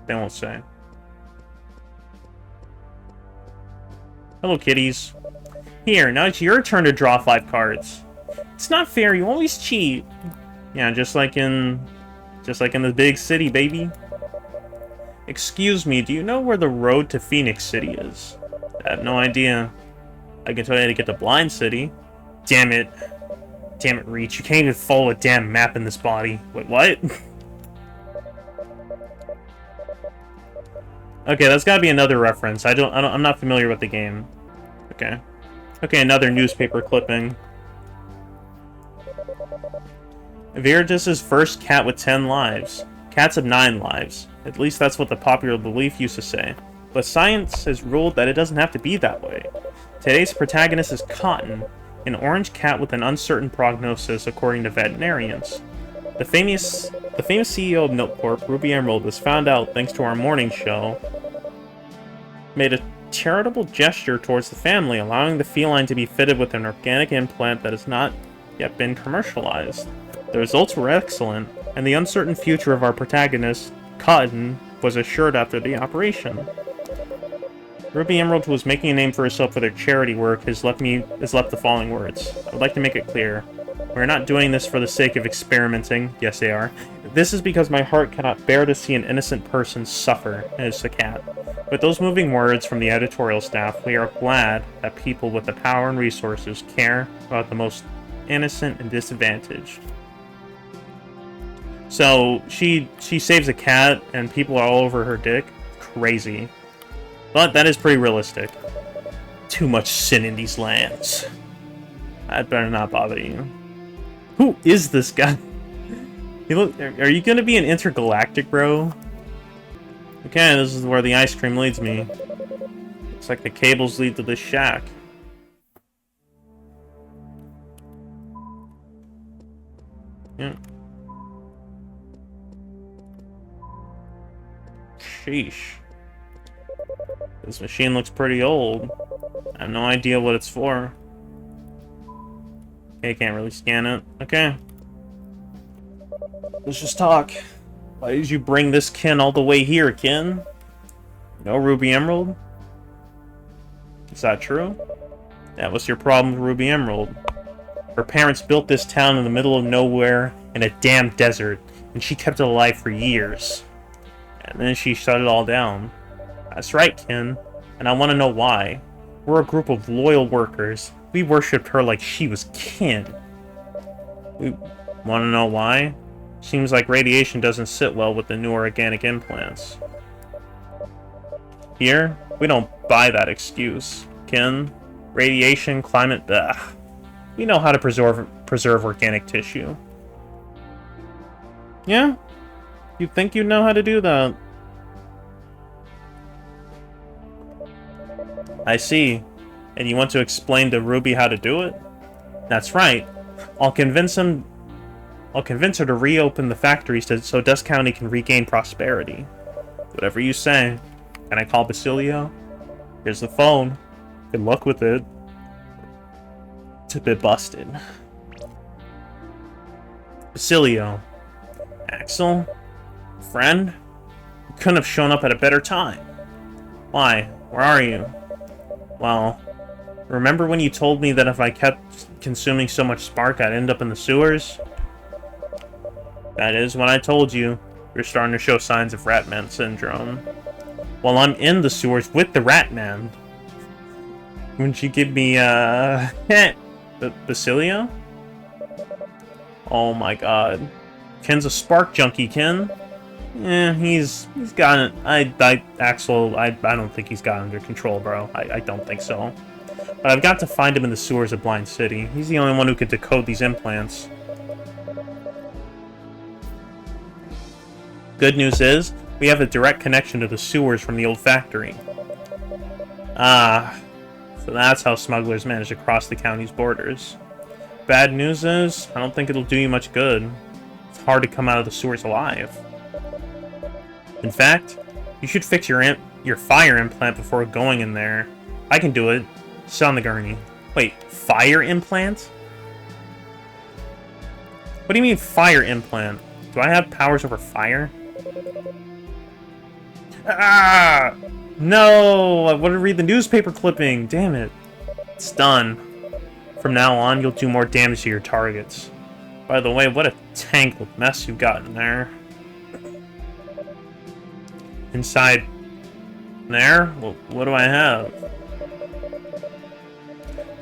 They won't say. Hello, kitties. Here, now it's your turn to draw 5 cards. It's not fair, you always cheat. Yeah, just like in the big city, baby. Excuse me, do you know where the road to Phoenix City is? I have no idea. I can tell you how to get to Blind City. Damn it. Damn it, Reach. You can't even follow a damn map in this body. Wait, what? Okay, that's gotta be another reference. I'm not familiar with the game. Okay. Okay, another newspaper clipping. Viridis' first cat with 10 lives. Cats have 9 lives. At least that's what the popular belief used to say. But science has ruled that it doesn't have to be that way. Today's protagonist is Cotton, an orange cat with an uncertain prognosis according to veterinarians. The famous CEO of Milk Corp, Ruby Emerald, was found out thanks to our morning show, made a charitable gesture towards the family, allowing the feline to be fitted with an organic implant that has not yet been commercialized. The results were excellent, and the uncertain future of our protagonist, Cotton, was assured after the operation. Ruby Emerald, who was making a name for herself with her charity work, has left the following words. I would like to make it clear. We're not doing this for the sake of experimenting. Yes, they are. This is because my heart cannot bear to see an innocent person suffer, as the cat. With those moving words from the editorial staff, we are glad that people with the power and resources care about the most innocent and disadvantaged. So, she saves a cat, and people are all over her dick? Crazy. But that is pretty realistic. Too much sin in these lands. That better not bother you. Who is this guy? Are you gonna be an intergalactic bro? Okay, this is where the ice cream leads me. Looks like the cables lead to this shack. Yeah. Sheesh. This machine looks pretty old. I have no idea what it's for. Okay, can't really scan it. Okay. Let's just talk. Why did you bring this kin all the way here, kin? No Ruby Emerald? Is that true? Yeah, what's your problem with Ruby Emerald? Her parents built this town in the middle of nowhere in a damn desert, and she kept it alive for years. And then she shut it all down. That's right, kin. And I want to know why. We're a group of loyal workers. We worshipped her like she was kin. We want to know why? Seems like radiation doesn't sit well with the new organic implants. Here, we don't buy that excuse. Kin, radiation, climate, ugh. We know how to preserve organic tissue. Yeah? You think you know how to do that? I see. And you want to explain to Ruby how to do it? That's right. I'll convince her to reopen the factories so Dust County can regain prosperity. Whatever you say. Can I call Basilio? Here's the phone. Good luck with it. It's a bit busted. Basilio. Axel? Friend? You couldn't have shown up at a better time. Why? Where are you? Well, remember when you told me that if I kept consuming so much spark, I'd end up in the sewers? That is when I told you you're starting to show signs of Ratman syndrome. Well, I'm in the sewers with the Ratman. Wouldn't you give me, Basilio? Oh my god. Ken's a spark junkie, Ken. He's got it. Axel, I don't think he's got it under control, bro. I don't think so. But I've got to find him in the sewers of Blind City. He's the only one who could decode these implants. Good news is, we have a direct connection to the sewers from the old factory. Ah, so that's how smugglers manage to cross the county's borders. Bad news is, I don't think it'll do you much good. It's hard to come out of the sewers alive. In fact, you should fix your fire implant before going in there. I can do it. Sit on the gurney. Wait, fire implant? What do you mean fire implant? Do I have powers over fire? Ah! No! I want to read the newspaper clipping! Damn it. It's done. From now on, you'll do more damage to your targets. By the way, what a tangled mess you've got in there. Inside there? Well, what do I have?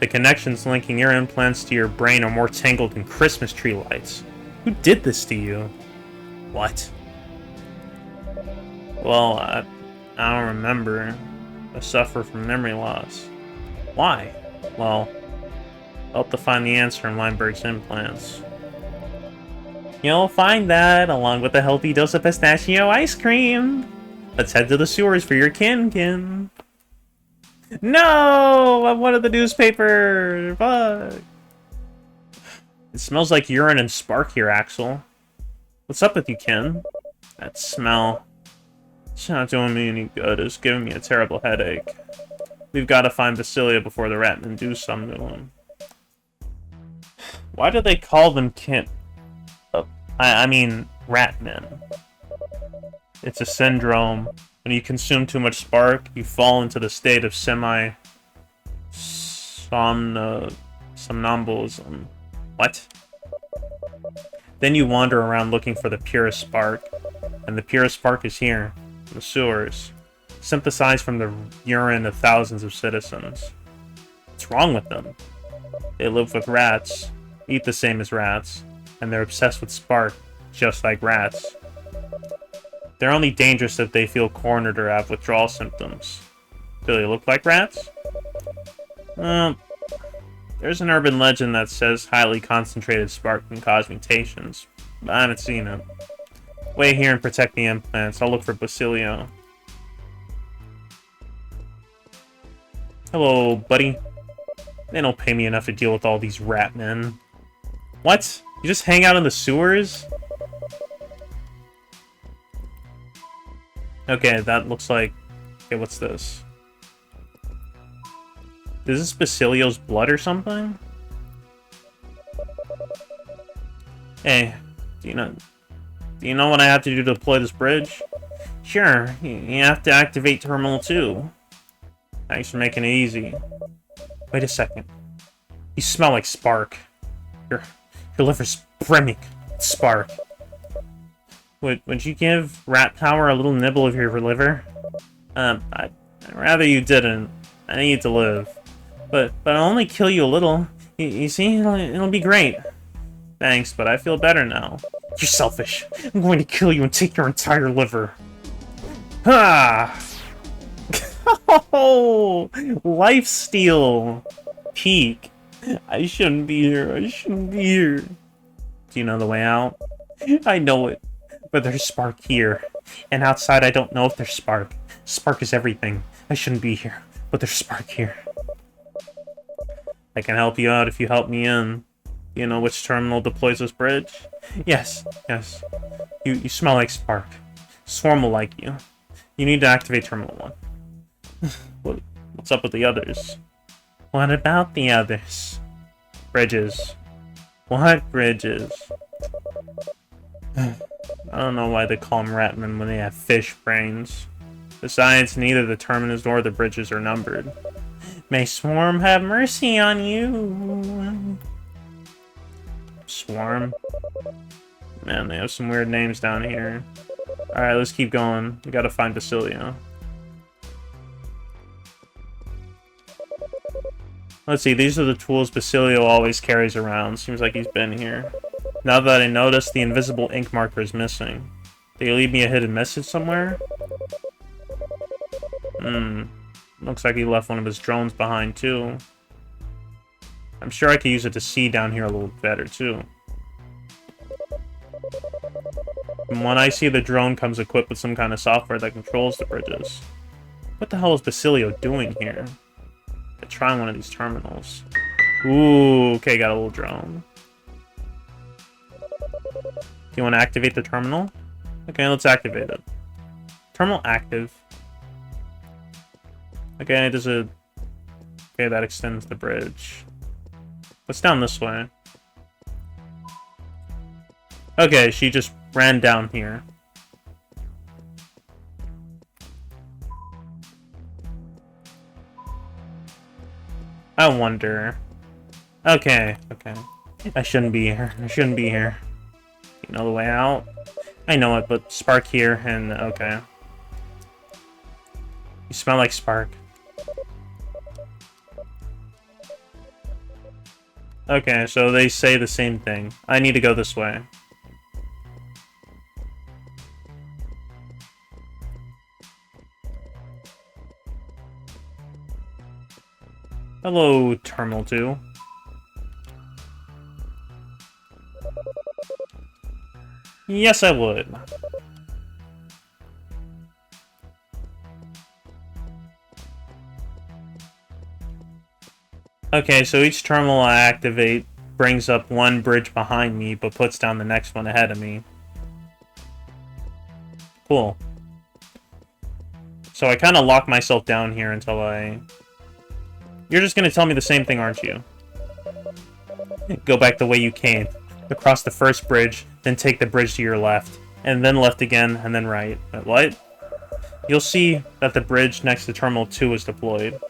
The connections linking your implants to your brain are more tangled than Christmas tree lights. Who did this to you? What? Well, I don't remember. I suffer from memory loss. Why? Well, help to find the answer in Weinberg's implants. You'll find that, along with a healthy dose of pistachio ice cream. Let's head to the sewers for your kin. No! I wanted the newspaper! Fuck! It smells like urine and spark here, Axel. What's up with you, Ken? That smell. It's not doing me any good. It's giving me a terrible headache. We've got to find Basilia before the Ratmen do something to him. Why do they call them Ken? I mean, Ratmen. It's a syndrome. When you consume too much spark, you fall into the state of somnambulism. What? Then you wander around looking for the purest spark. And the purest spark is here, in the sewers. Synthesized from the urine of thousands of citizens. What's wrong with them? They live with rats, eat the same as rats, and they're obsessed with spark, just like rats. They're only dangerous if they feel cornered or have withdrawal symptoms. Do they look like rats? Well, there's an urban legend that says highly concentrated spark can cause mutations, but I haven't seen it. Wait here and protect the implants. I'll look for Basilio. Hello, buddy. They don't pay me enough to deal with all these rat men. What? You just hang out in the sewers? Okay, that looks like... Okay, what's this? Is this Basilio's blood or something? Hey, do you know what I have to do to deploy this bridge? Sure, you have to activate Terminal 2. Thanks for making it easy. Wait a second. You smell like spark. Your liver's brimming with spark. Would you give Rat Power a little nibble of your liver? I'd rather you didn't. I need to live. But I'll only kill you a little. You see, it'll be great. Thanks, but I feel better now. You're selfish. I'm going to kill you and take your entire liver. Ha! Oh, lifesteal. Peak. I shouldn't be here. I shouldn't be here. Do you know the way out? I know it. But there's spark here. And outside I don't know if there's spark. Spark is everything. I shouldn't be here. But there's spark here. I can help you out if you help me in. You know which terminal deploys this bridge? Yes. You smell like spark. Swarm will like you. You need to activate Terminal 1. What's up with the others? What about the others? Bridges. What bridges? I don't know why they call them Ratmen when they have fish brains. Besides, neither the terminus nor the bridges are numbered. May Swarm have mercy on you. Swarm? Man, they have some weird names down here. Alright, let's keep going. We gotta find Basilio. Let's see, these are the tools Basilio always carries around. Seems like he's been here. Now that I notice, the invisible ink marker is missing. Did he leave me a hidden message somewhere? Looks like he left one of his drones behind, too. I'm sure I could use it to see down here a little better, too. From what I see, the drone comes equipped with some kind of software that controls the bridges. What the hell is Basilio doing here? Let's try one of these terminals. Ooh, okay, got a little drone. Do you want to activate the terminal? Okay, let's activate it. Terminal active. Okay, there's a... Okay, that extends the bridge. What's down this way? Okay, she just ran down here. I wonder. Okay, okay. I shouldn't be here. I shouldn't be here. You know the way out? I know it, but Spark here, and okay. You smell like Spark. Okay, so they say the same thing. I need to go this way. Hello, Terminal 2. Yes, I would. Okay, so each terminal I activate brings up one bridge behind me, but puts down the next one ahead of me. Cool. So I kind of lock myself down here until I... You're just going to tell me the same thing, aren't you? Go back the way you came. Across the first bridge, then take the bridge to your left. And then left again, and then right. What? You'll see that the bridge next to Terminal 2 is deployed.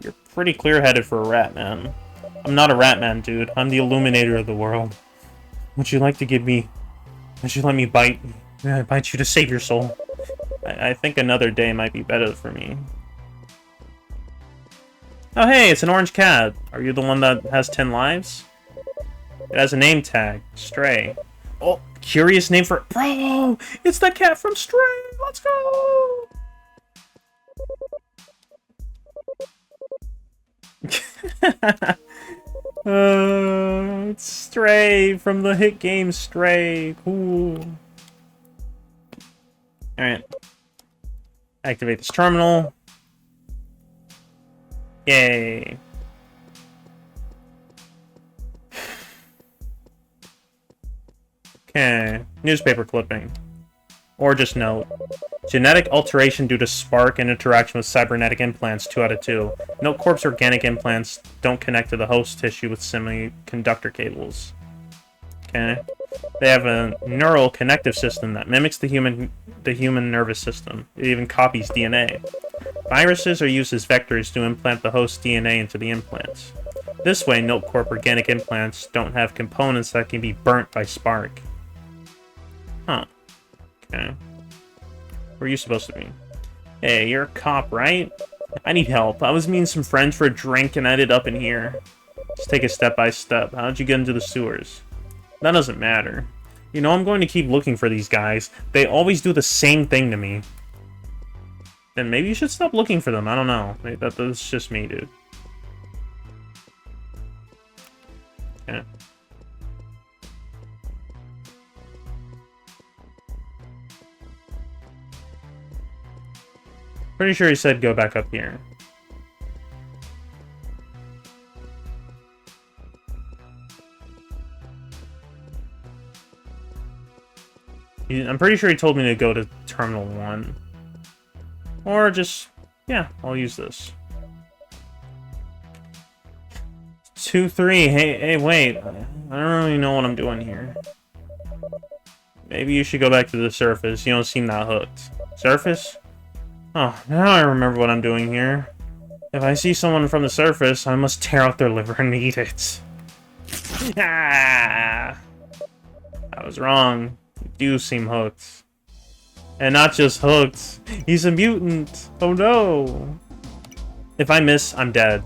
You're pretty clear-headed for a rat man. I'm not a rat man, dude. I'm the illuminator of the world. Would you like to give me... Would you let me bite you to save your soul? I think another day might be better for me. Oh hey, it's an orange cat. Are you the one that has 10 lives? It has a name tag. Stray. Oh, curious name for... Bro! It's the cat from Stray! Let's go! It's Stray from the hit game Stray. Cool. Alright. Activate this terminal. Yay. Okay. Newspaper clipping. Or just note. Genetic alteration due to spark and interaction with cybernetic implants, 2 out of 2. Note Corp's organic implants don't connect to the host tissue with semiconductor cables. Okay. They have a neural connective system that mimics the human nervous system. It even copies DNA. Viruses are used as vectors to implant the host DNA into the implants. This way, Note Corp organic implants don't have components that can be burnt by spark. Huh. Okay. Where are you supposed to be? Hey, you're a cop, right? I need help. I was meeting some friends for a drink and I ended up in here. Just take it step by step. How'd you get into the sewers? That doesn't matter. You know, I'm going to keep looking for these guys. They always do the same thing to me. Then maybe you should stop looking for them. I don't know. That's just me, dude. Okay. Pretty sure he said go back up here. I'm pretty sure he told me to go to Terminal 1. Or just... yeah, I'll use this. 2, 3. Hey, wait. I don't really know what I'm doing here. Maybe you should go back to the surface. You don't seem that hooked. Surface? Oh, now I remember what I'm doing here. If I see someone from the surface, I must tear out their liver and eat it. Ah! I was wrong. You do seem hooked. And not just hooked. He's a mutant. Oh no. If I miss, I'm dead.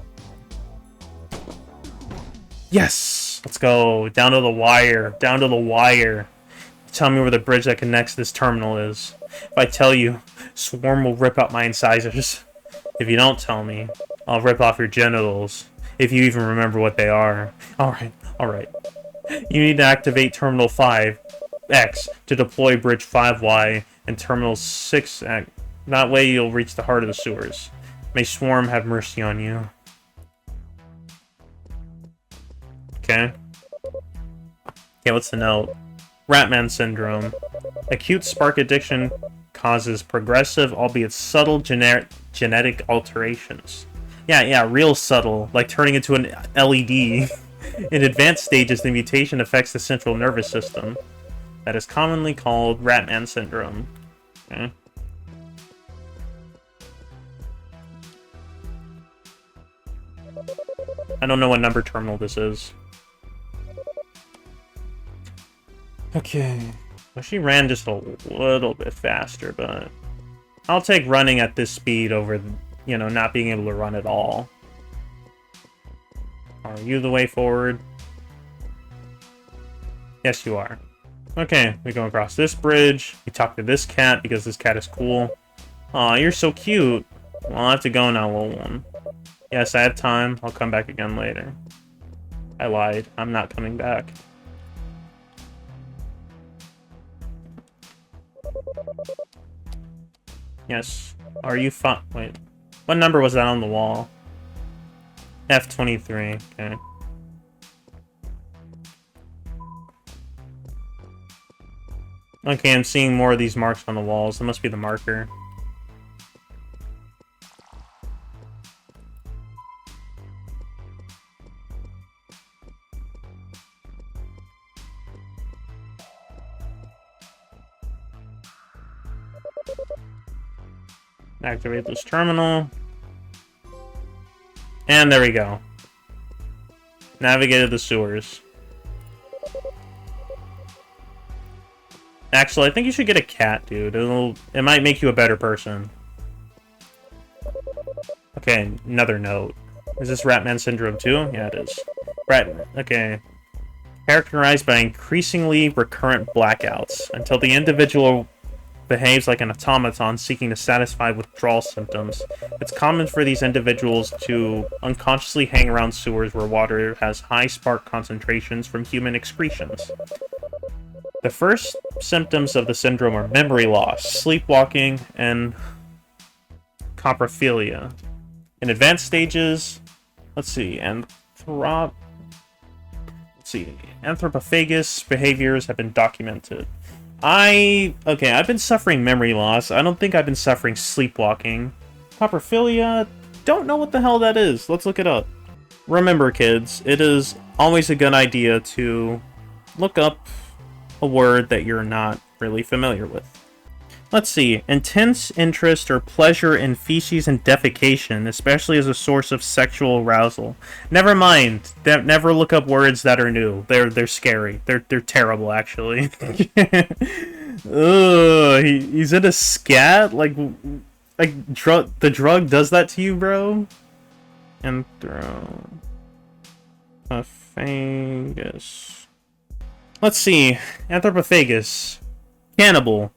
Yes! Let's go. Down to the wire. Down to the wire. Tell me where the bridge that connects this terminal is. If I tell you, Swarm will rip out my incisors. If you don't tell me, I'll rip off your genitals. If you even remember what they are. Alright, alright. You need to activate Terminal 5X to deploy Bridge 5Y and Terminal 6X. That way you'll reach the heart of the sewers. May Swarm have mercy on you. Okay. Okay, what's the note? Ratman Syndrome. Acute spark addiction causes progressive, albeit subtle, genetic alterations. Yeah, real subtle, like turning into an LED. In advanced stages, the mutation affects the central nervous system. That is commonly called Ratman Syndrome. Okay. I don't know what number terminal this is. Okay. Well, she ran just a little bit faster, but I'll take running at this speed over, you know, not being able to run at all. Are you the way forward? Yes, you are. Okay, we go across this bridge. We talk to this cat because this cat is cool. Aw, you're so cute. Well, I'll have to go now, little one. Yes, I have time. I'll come back again later. I lied. I'm not coming back. Yes. Are you fine? Wait. What number was that on the wall? F23. Okay. Okay, I'm seeing more of these marks on the walls. That must be the marker. Activate this terminal. And there we go. Navigated the sewers. Actually, I think you should get a cat, dude. It might make you a better person. Okay, another note. Is this Ratman Syndrome too? Yeah, it is. Okay. Characterized by increasingly recurrent blackouts until the individual behaves like an automaton seeking to satisfy withdrawal symptoms. It's common for these individuals to unconsciously hang around sewers where water has high spark concentrations from human excretions. The first symptoms of the syndrome are memory loss, sleepwalking, and coprophilia. In advanced stages, anthropophagus behaviors have been documented. I've been suffering memory loss. I don't think I've been suffering sleepwalking. Coprophilia, don't know what the hell that is. Let's look it up. Remember, kids, it is always a good idea to look up a word that you're not really familiar with. Let's see. Intense interest or pleasure in feces and defecation, especially as a source of sexual arousal. Never mind. Never look up words that are new. They're scary. They're terrible, actually. Ugh, he's in a scat? The drug does that to you, bro? Anthropophagus. Let's see. Anthropophagus. Cannibal.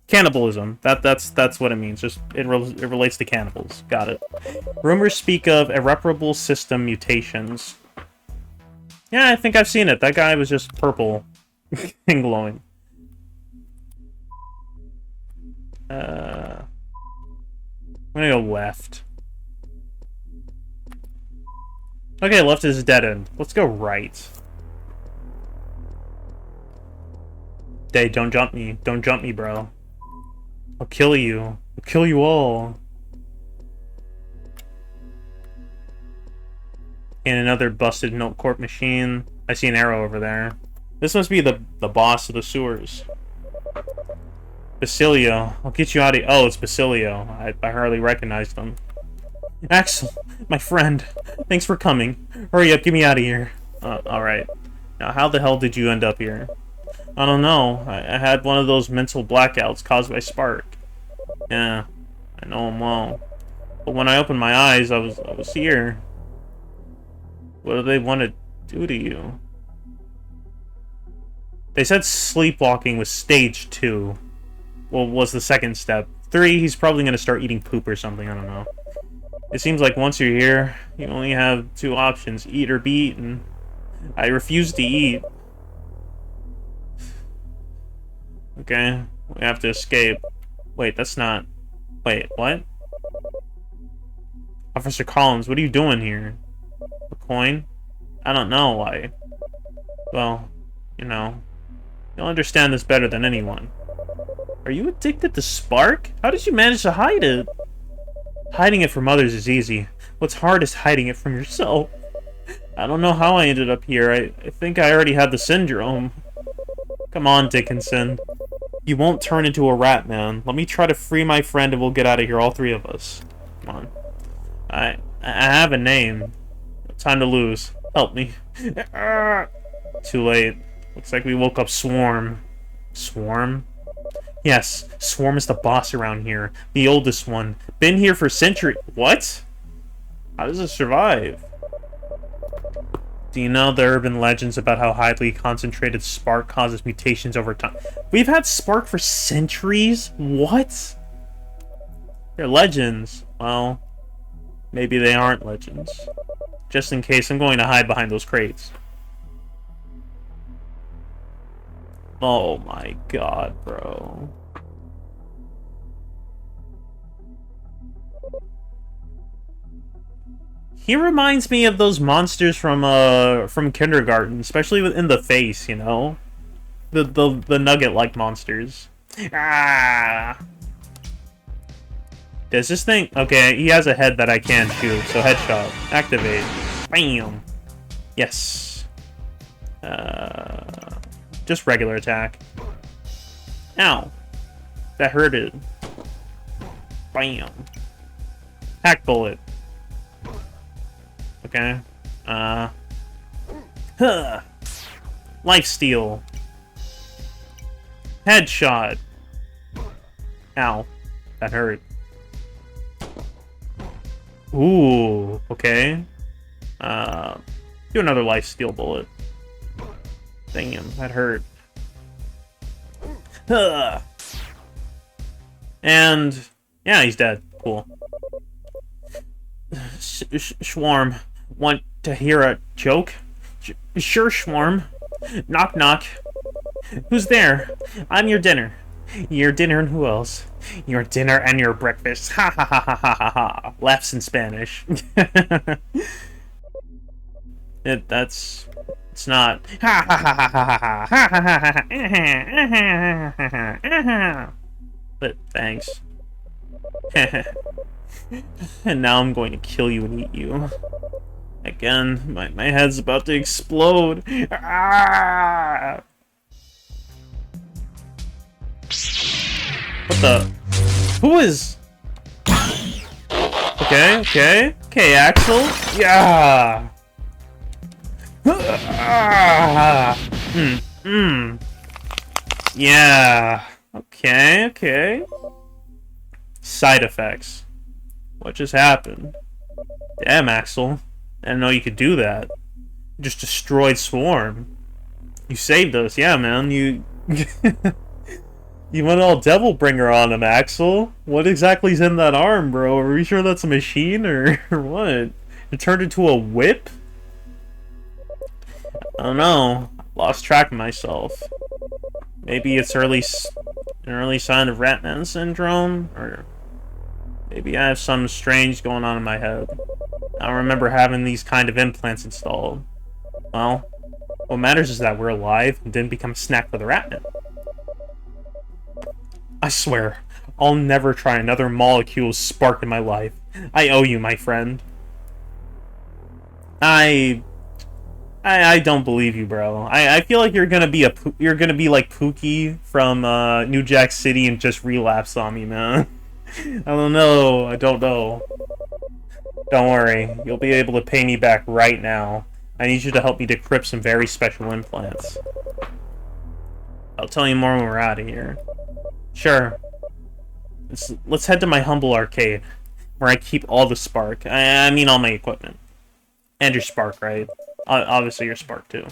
Cannibalism. That's what it means. Just it relates to cannibals. Got it. Rumors speak of irreparable system mutations. Yeah, I think I've seen it. That guy was just purple and glowing. I'm gonna go left. Okay, left is dead end. Let's go right. Day, don't jump me. Don't jump me, bro. I'll kill you. I'll kill you all. And another busted milk quart machine. I see an arrow over there. This must be the boss of the sewers. Basilio. I'll get you out of here. Oh, it's Basilio. I hardly recognized him. Axel, my friend. Thanks for coming. Hurry up, get me out of here. Alright. Now, how the hell did you end up here? I don't know. I had one of those mental blackouts caused by Spark. Yeah, I know him well. But when I opened my eyes, I was here. What do they want to do to you? They said sleepwalking was stage 2. Well, was the second step. 3, he's probably going to start eating poop or something, I don't know. It seems like once you're here, you only have 2 options, eat or be eaten. I refuse to eat. Okay, we have to escape. Wait, that's not... Wait, what? Officer Collins, what are you doing here? A coin? I don't know why. Well, you know, you'll understand this better than anyone. Are you addicted to Spark? How did you manage to hide it? Hiding it from others is easy. What's hard is hiding it from yourself. I don't know how I ended up here. I think I already had the syndrome. Come on, Dickinson. You won't turn into a rat, man. Let me try to free my friend and we'll get out of here, all 3 of us. Come on. I have a name. Time to lose. Help me. Too late. Looks like we woke up Swarm. Swarm? Yes, Swarm is the boss around here. The oldest one. Been here for centuries. What? How does it survive? Do you know the urban legends about how highly concentrated spark causes mutations over time? We've had spark for centuries? What? They're legends. Well, maybe they aren't legends. Just in case, I'm going to hide behind those crates. Oh my god, bro. He reminds me of those monsters from kindergarten, especially in the face, you know? The nugget-like monsters. Ah! Does this thing... Okay, he has a head that I can shoot, so headshot. Activate. Bam! Yes. Just regular attack. Ow. That hurted. Bam. Hack bullet. Okay. Lifesteal. Headshot. Ow. That hurt. Ooh. Okay. Do another lifesteal bullet. Damn, that hurt. And yeah, he's dead. Cool. Swarm, want to hear a joke? Sure, Swarm. Knock, knock. Who's there? I'm your dinner. Your dinner and who else? Your dinner and your breakfast. Ha ha ha ha ha ha ha. Laughs in Spanish. It's not. Ha ha ha ha ha ha ha. But thanks. And now I'm going to kill you and eat you. Again, my head's about to explode. Ah! What the? Who is? Okay, Axel. Yeah. Yeah. Okay. Side effects. What just happened? Damn, Axel. I didn't know you could do that. You just destroyed Swarm. You saved us, yeah, man. You you went all Devilbringer on him, Axel. What exactly's in that arm, bro? Are we sure that's a machine or what? It turned into a whip? I don't know. Lost track of myself. Maybe it's an early sign of Ratman syndrome, or maybe I have something strange going on in my head. I don't remember having these kind of implants installed. Well, what matters is that we're alive and didn't become a snack for the Ratman. I swear, I'll never try another molecule spark in my life. I owe you, my friend. I don't believe you, bro. I feel like you're gonna be like Pookie from New Jack City and just relapse on me, man. I don't know. Don't worry. You'll be able to pay me back right now. I need you to help me decrypt some very special implants. I'll tell you more when we're out of here. Sure. Let's head to my humble arcade, where I keep all the spark. I mean all my equipment. And your spark, right? Obviously your spark, too.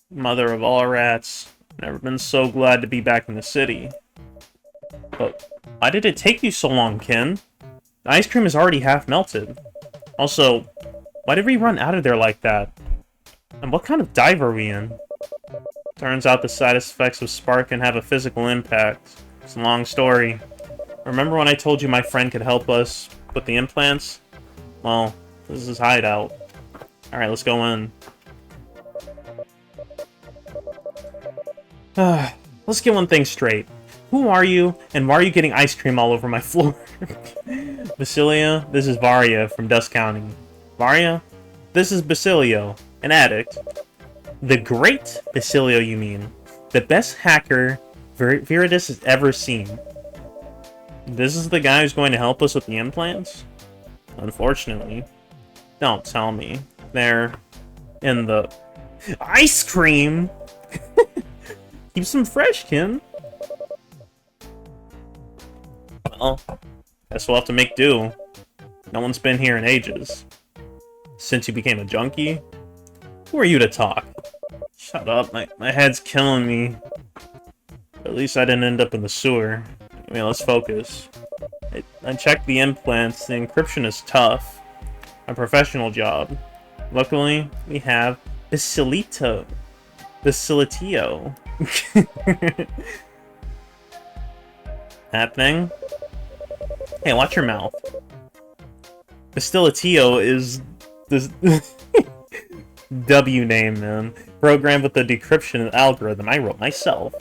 Mother of all rats. Never been so glad to be back in the city. But why did it take you so long, Ken? The ice cream is already half melted. Also, why did we run out of there like that? And what kind of dive are we in? Turns out the side effects of spark can have a physical impact. It's a long story. Remember when I told you my friend could help us with the implants? Well, this is his hideout. Alright, let's go in. Let's get one thing straight. Who are you, and why are you getting ice cream all over my floor? Basilia, this is Varia from Dust County. Varia, this is Basilio, an addict. The great Basilio, you mean. The best hacker Viridis has ever seen. This is the guy who's going to help us with the implants? Unfortunately. Don't tell me. They're in the ice cream! Keep some fresh, Kim. Well, guess we'll have to make do. No one's been here in ages. Since you became a junkie? Who are you to talk? Shut up, my head's killing me. At least I didn't end up in the sewer. Anyway, let's focus. I checked the implants. The encryption is tough. A professional job. Luckily, we have Bacillitio. That thing? Hey, watch your mouth. Bacillitio is this W name, man. Programmed with the decryption algorithm I wrote myself.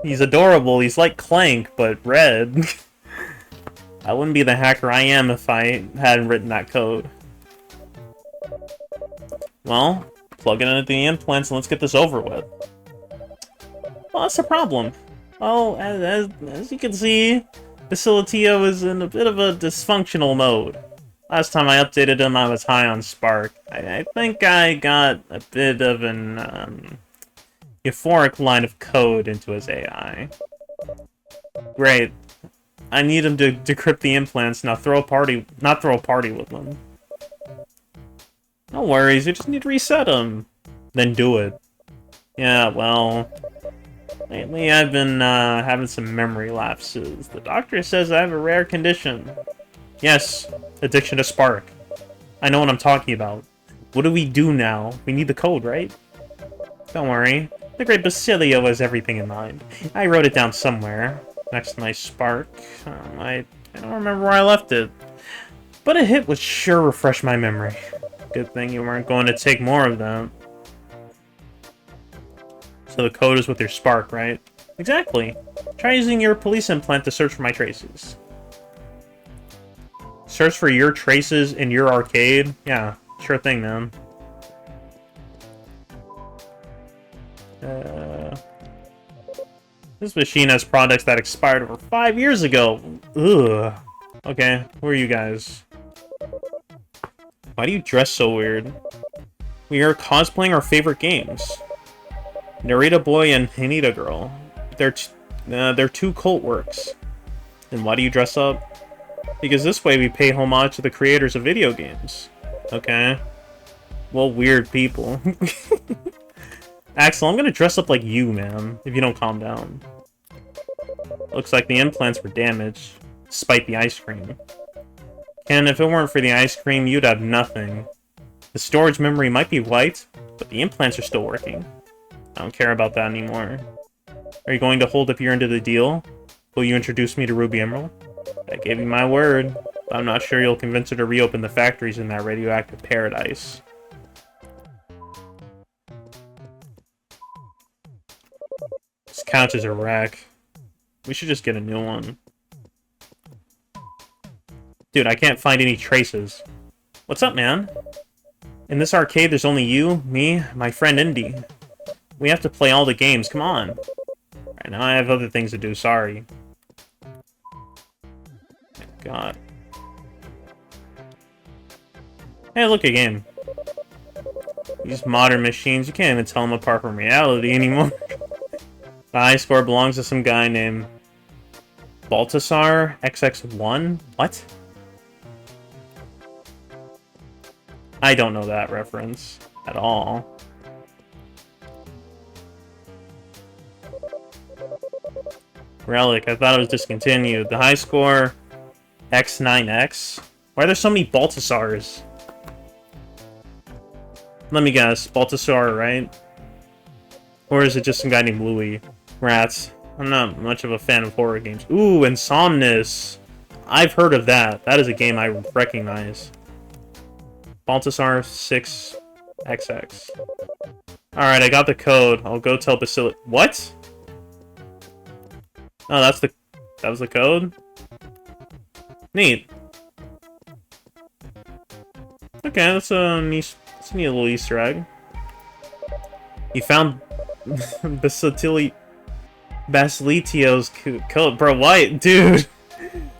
He's adorable. He's like Clank, but red. I wouldn't be the hacker I am if I hadn't written that code. Well, plug it into the implants and let's get this over with. Well, that's the problem. Well, as you can see, Bacillitio is in a bit of a dysfunctional mode. Last time I updated him, I was high on Spark. I think I got a bit of an euphoric line of code into his AI. Great. I need him to decrypt the implants, not throw a party with them. No worries, you just need to reset them. Then do it. Yeah, well, lately I've been having some memory lapses. The doctor says I have a rare condition. Yes, addiction to Spark. I know what I'm talking about. What do we do now? We need the code, right? Don't worry. The great Bacillio has everything in mind. I wrote it down somewhere. Next to my Spark. I don't remember where I left it. But a hit would sure refresh my memory. Good thing you weren't going to take more of them. So the code is with your Spark, right? Exactly. Try using your police implant to search for my traces. Search for your traces in your arcade? Yeah, sure thing, man. This machine has products that expired over 5 years ago. Ugh. Okay, who are you guys? Why do you dress so weird? We are cosplaying our favorite games. Narita Boy and Hanita Girl. They're two cult works. And why do you dress up? Because this way we pay homage to the creators of video games. Okay. Well, weird people. Axel, I'm gonna dress up like you, man, if you don't calm down. Looks like the implants were damaged, despite the ice cream. Ken, if it weren't for the ice cream, you'd have nothing. The storage memory might be wiped, but the implants are still working. I don't care about that anymore. Are you going to hold up your end of the deal? Will you introduce me to Ruby Emerald? I gave you my word. I'm not sure you'll convince her to reopen the factories in that radioactive paradise. This couch is a wreck. We should just get a new one. Dude, I can't find any traces. What's up, man? In this arcade, there's only you, me, my friend Indy. We have to play all the games, come on. Right now I have other things to do, sorry. God. Hey, look, a game. These modern machines, you can't even tell them apart from reality anymore. The high score belongs to some guy named Baltasar XX1? What? I don't know that reference at all. Relic, I thought it was discontinued. The high score X9X? Why are there so many Baltasars? Let me guess, Baltasar, right? Or is it just some guy named Louis? Rats. I'm not much of a fan of horror games. Ooh, Insomnus! I've heard of that. That is a game I recognize. Baltasar 6XX. Alright, I got the code. I'll go tell Bacillitio. What? Oh, that was the code? Neat. Okay, that's a neat little Easter egg. You found Bacillitio's code. Bro, why? Dude!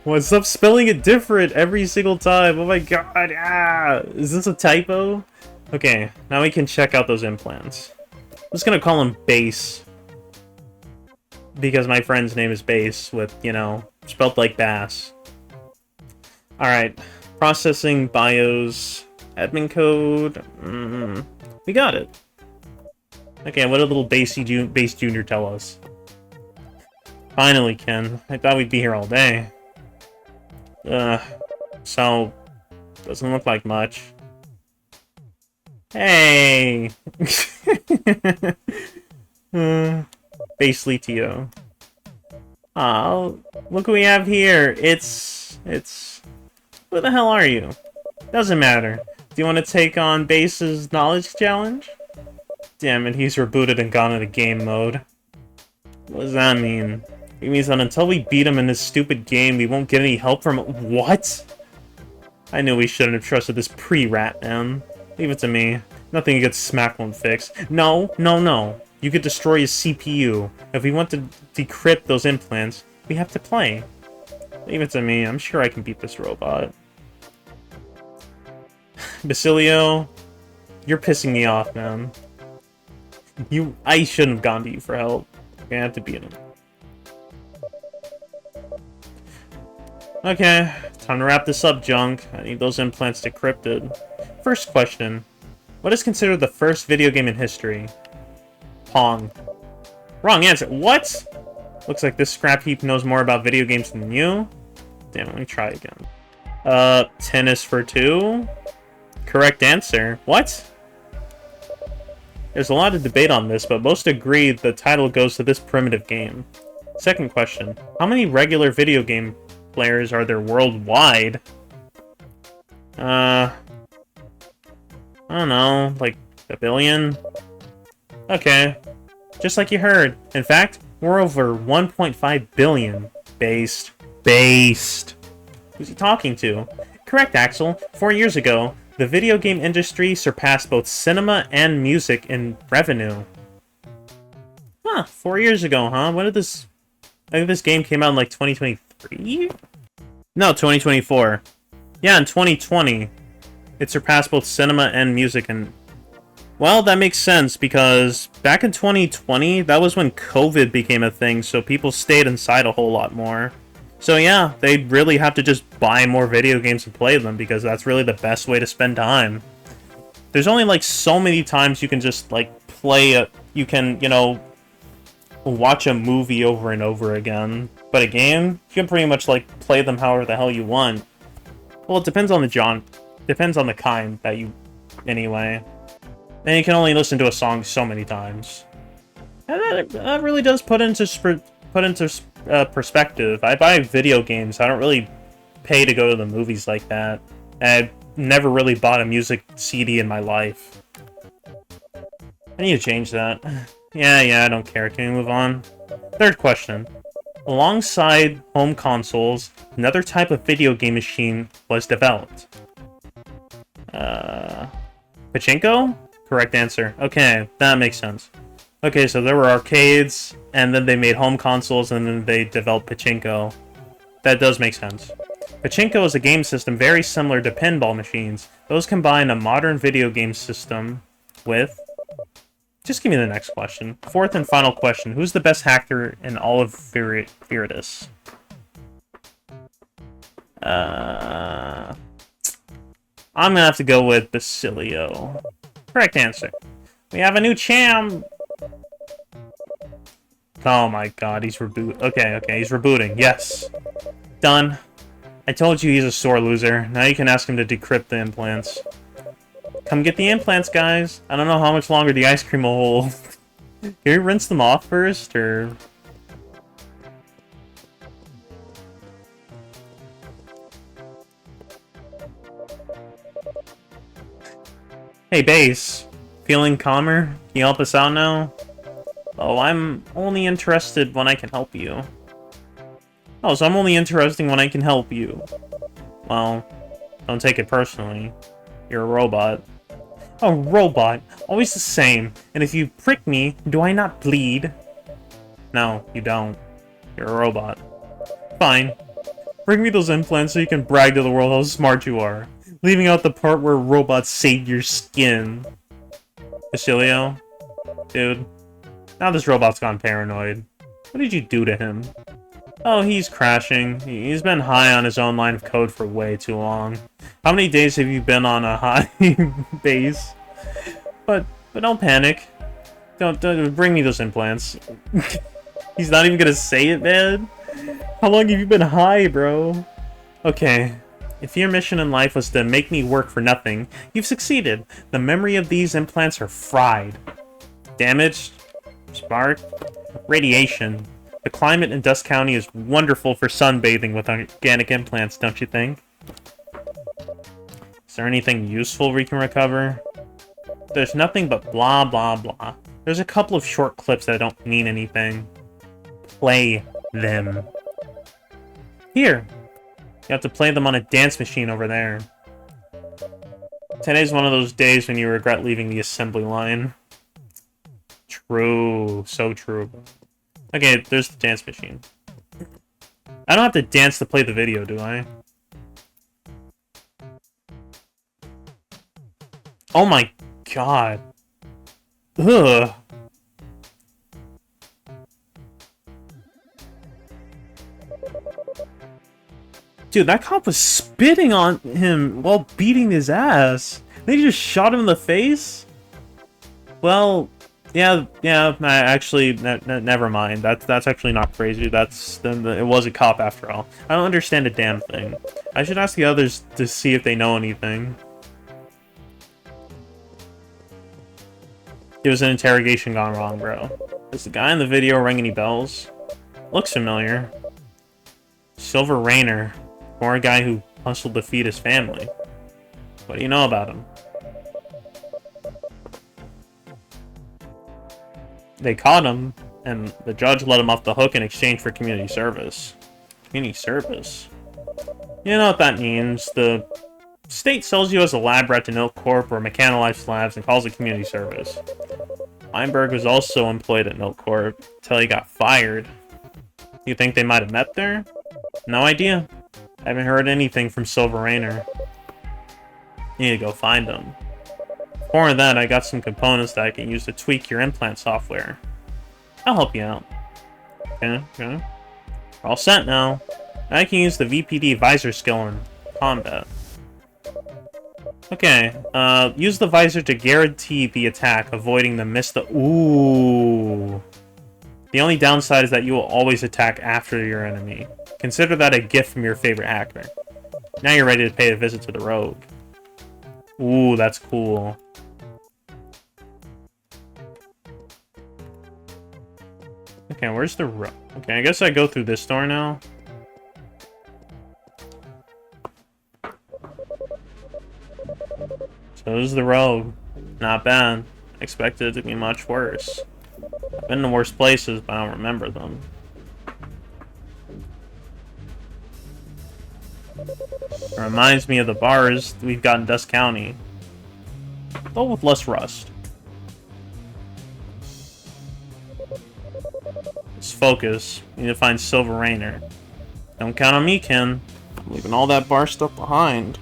What's up spelling it different every single time? Oh my god, is this a typo? Okay, now we can check out those implants. I'm just gonna call him Bass. Because my friend's name is Bass with, you know, spelled like bass. Alright, processing BIOS, admin code, we got it. Okay, what did little Bass Junior tell us? Finally, Ken. I thought we'd be here all day. So, doesn't look like much. Hey! Basely TO. Oh, look what we have here. It's... Who the hell are you? Doesn't matter. Do you want to take on Bass's knowledge challenge? Damn it, he's rebooted and gone into game mode. What does that mean? It means that until we beat him in this stupid game, we won't get any help from... What? I knew we shouldn't have trusted this pre-rat, man. Leave it to me. Nothing you get smacked won't fix. No, no, no. You could destroy his CPU. If we want to decrypt those implants, we have to play. Leave it to me. I'm sure I can beat this robot. Basilio, you're pissing me off, man. I shouldn't have gone to you for help. I'm gonna have to beat him. Okay, time to wrap this up, junk. I need those implants decrypted. First question. What is considered the first video game in history? Pong. Wrong answer. What? Looks like this scrap heap knows more about video games than you. Damn, let me try again. Tennis for two? Correct answer. What? There's a lot of debate on this, but most agree the title goes to this primitive game. Second question. How many regular video game players are there worldwide? I don't know, like a billion? Okay. Just like you heard. In fact, we're over 1.5 billion. Based. Who's he talking to? Correct, Axel. 4 years ago, the video game industry surpassed both cinema and music in revenue. Huh, 4 years ago, huh? When did this... I think this game came out in like 2023? No, 2024. Yeah, in 2020, it surpassed both cinema and music and... Well, that makes sense, because back in 2020, that was when COVID became a thing, so people stayed inside a whole lot more. So yeah, they really have to just buy more video games and play them, because that's really the best way to spend time. There's only, like, so many times you can just, like, play a... You can, you know, watch a movie over and over again. But a game, you can pretty much, like, play them however the hell you want. Well, it depends on the genre. Depends on the kind that you... Anyway. And you can only listen to a song so many times. And that really does put into perspective. I buy video games. I don't really pay to go to the movies like that. And I've never really bought a music CD in my life. I need to change that. Yeah, I don't care. Can we move on? Third question. Alongside home consoles, another type of video game machine was developed. Pachinko? Correct answer. Okay, that makes sense. Okay, so there were arcades, and then they made home consoles, and then they developed Pachinko. That does make sense. Pachinko is a game system very similar to pinball machines. Those combine a modern video game system with... Just give me the next question. Fourth and final question. Who's the best hacker in all of Viritus? I'm gonna have to go with Basilio. Correct answer. We have a new champ! Oh my god, he's Okay, he's rebooting. Yes. Done. I told you he's a sore loser. Now you can ask him to decrypt the implants. Come get the implants, guys. I don't know how much longer the ice cream will hold. Can you rinse them off first, or... Hey, Base. Feeling calmer? Can you help us out now? Oh, I'm only interested when I can help you. Oh, so I'm only interested when I can help you. Well, don't take it personally. You're a robot. A robot? Always the same. And if you prick me, do I not bleed? No, you don't. You're a robot. Fine. Bring me those implants so you can brag to the world how smart you are. Leaving out the part where robots save your skin. Basilio? Dude. Now this robot's gone paranoid. What did you do to him? Oh, he's crashing. He's been high on his own line of code for way too long. How many days have you been on a high base? But don't panic. Don't bring me those implants. He's not even gonna say it, man. How long have you been high, bro? Okay. If your mission in life was to make me work for nothing, you've succeeded. The memory of these implants are fried. Damaged? Spark? Radiation. The climate in Dust County is wonderful for sunbathing with organic implants, don't you think? Is there anything useful we can recover? There's nothing but blah blah blah. There's a couple of short clips that don't mean anything. Play them. Here. You have to play them on a dance machine over there. Today's one of those days when you regret leaving the assembly line. True. So true. Okay, there's the dance machine. I don't have to dance to play the video, do I? Oh my god. Ugh. Dude, that cop was spitting on him while beating his ass. They just shot him in the face? Well, yeah, actually, never mind. That's actually not crazy. It was a cop after all. I don't understand a damn thing. I should ask the others to see if they know anything. It was an interrogation gone wrong, bro. Does the guy in the video ring any bells? Looks familiar. Silver Rainer. Or a guy who hustled to feed his family. What do you know about him? They caught him, and the judge let him off the hook in exchange for community service. Community service? You know what that means. The state sells you as a lab rat to Milk Corp or Mechanolife's labs and calls it community service. Weinberg was also employed at Milk Corp until he got fired. You think they might have met there? No idea. I haven't heard anything from Silver Rainer. You need to go find them. Before that, I got some components that I can use to tweak your implant software. I'll help you out. Okay. We're all set now. I can use the VPD visor skill in combat. Okay, use the visor to guarantee the attack, avoiding the miss the... Ooh. The only downside is that you will always attack after your enemy. Consider that a gift from your favorite hacker. Now you're ready to pay a visit to the rogue. Ooh, that's cool. Okay, where's the rogue? Okay, I guess I go through this door now. So this is the rogue. Not bad. I expected it to be much worse. I've been in worse places, but I don't remember them. It reminds me of the bars we've got in Dust County. Though with less rust. Let's focus. We need to find Silver Rainer. Don't count on me, Ken. I'm leaving all that bar stuff behind.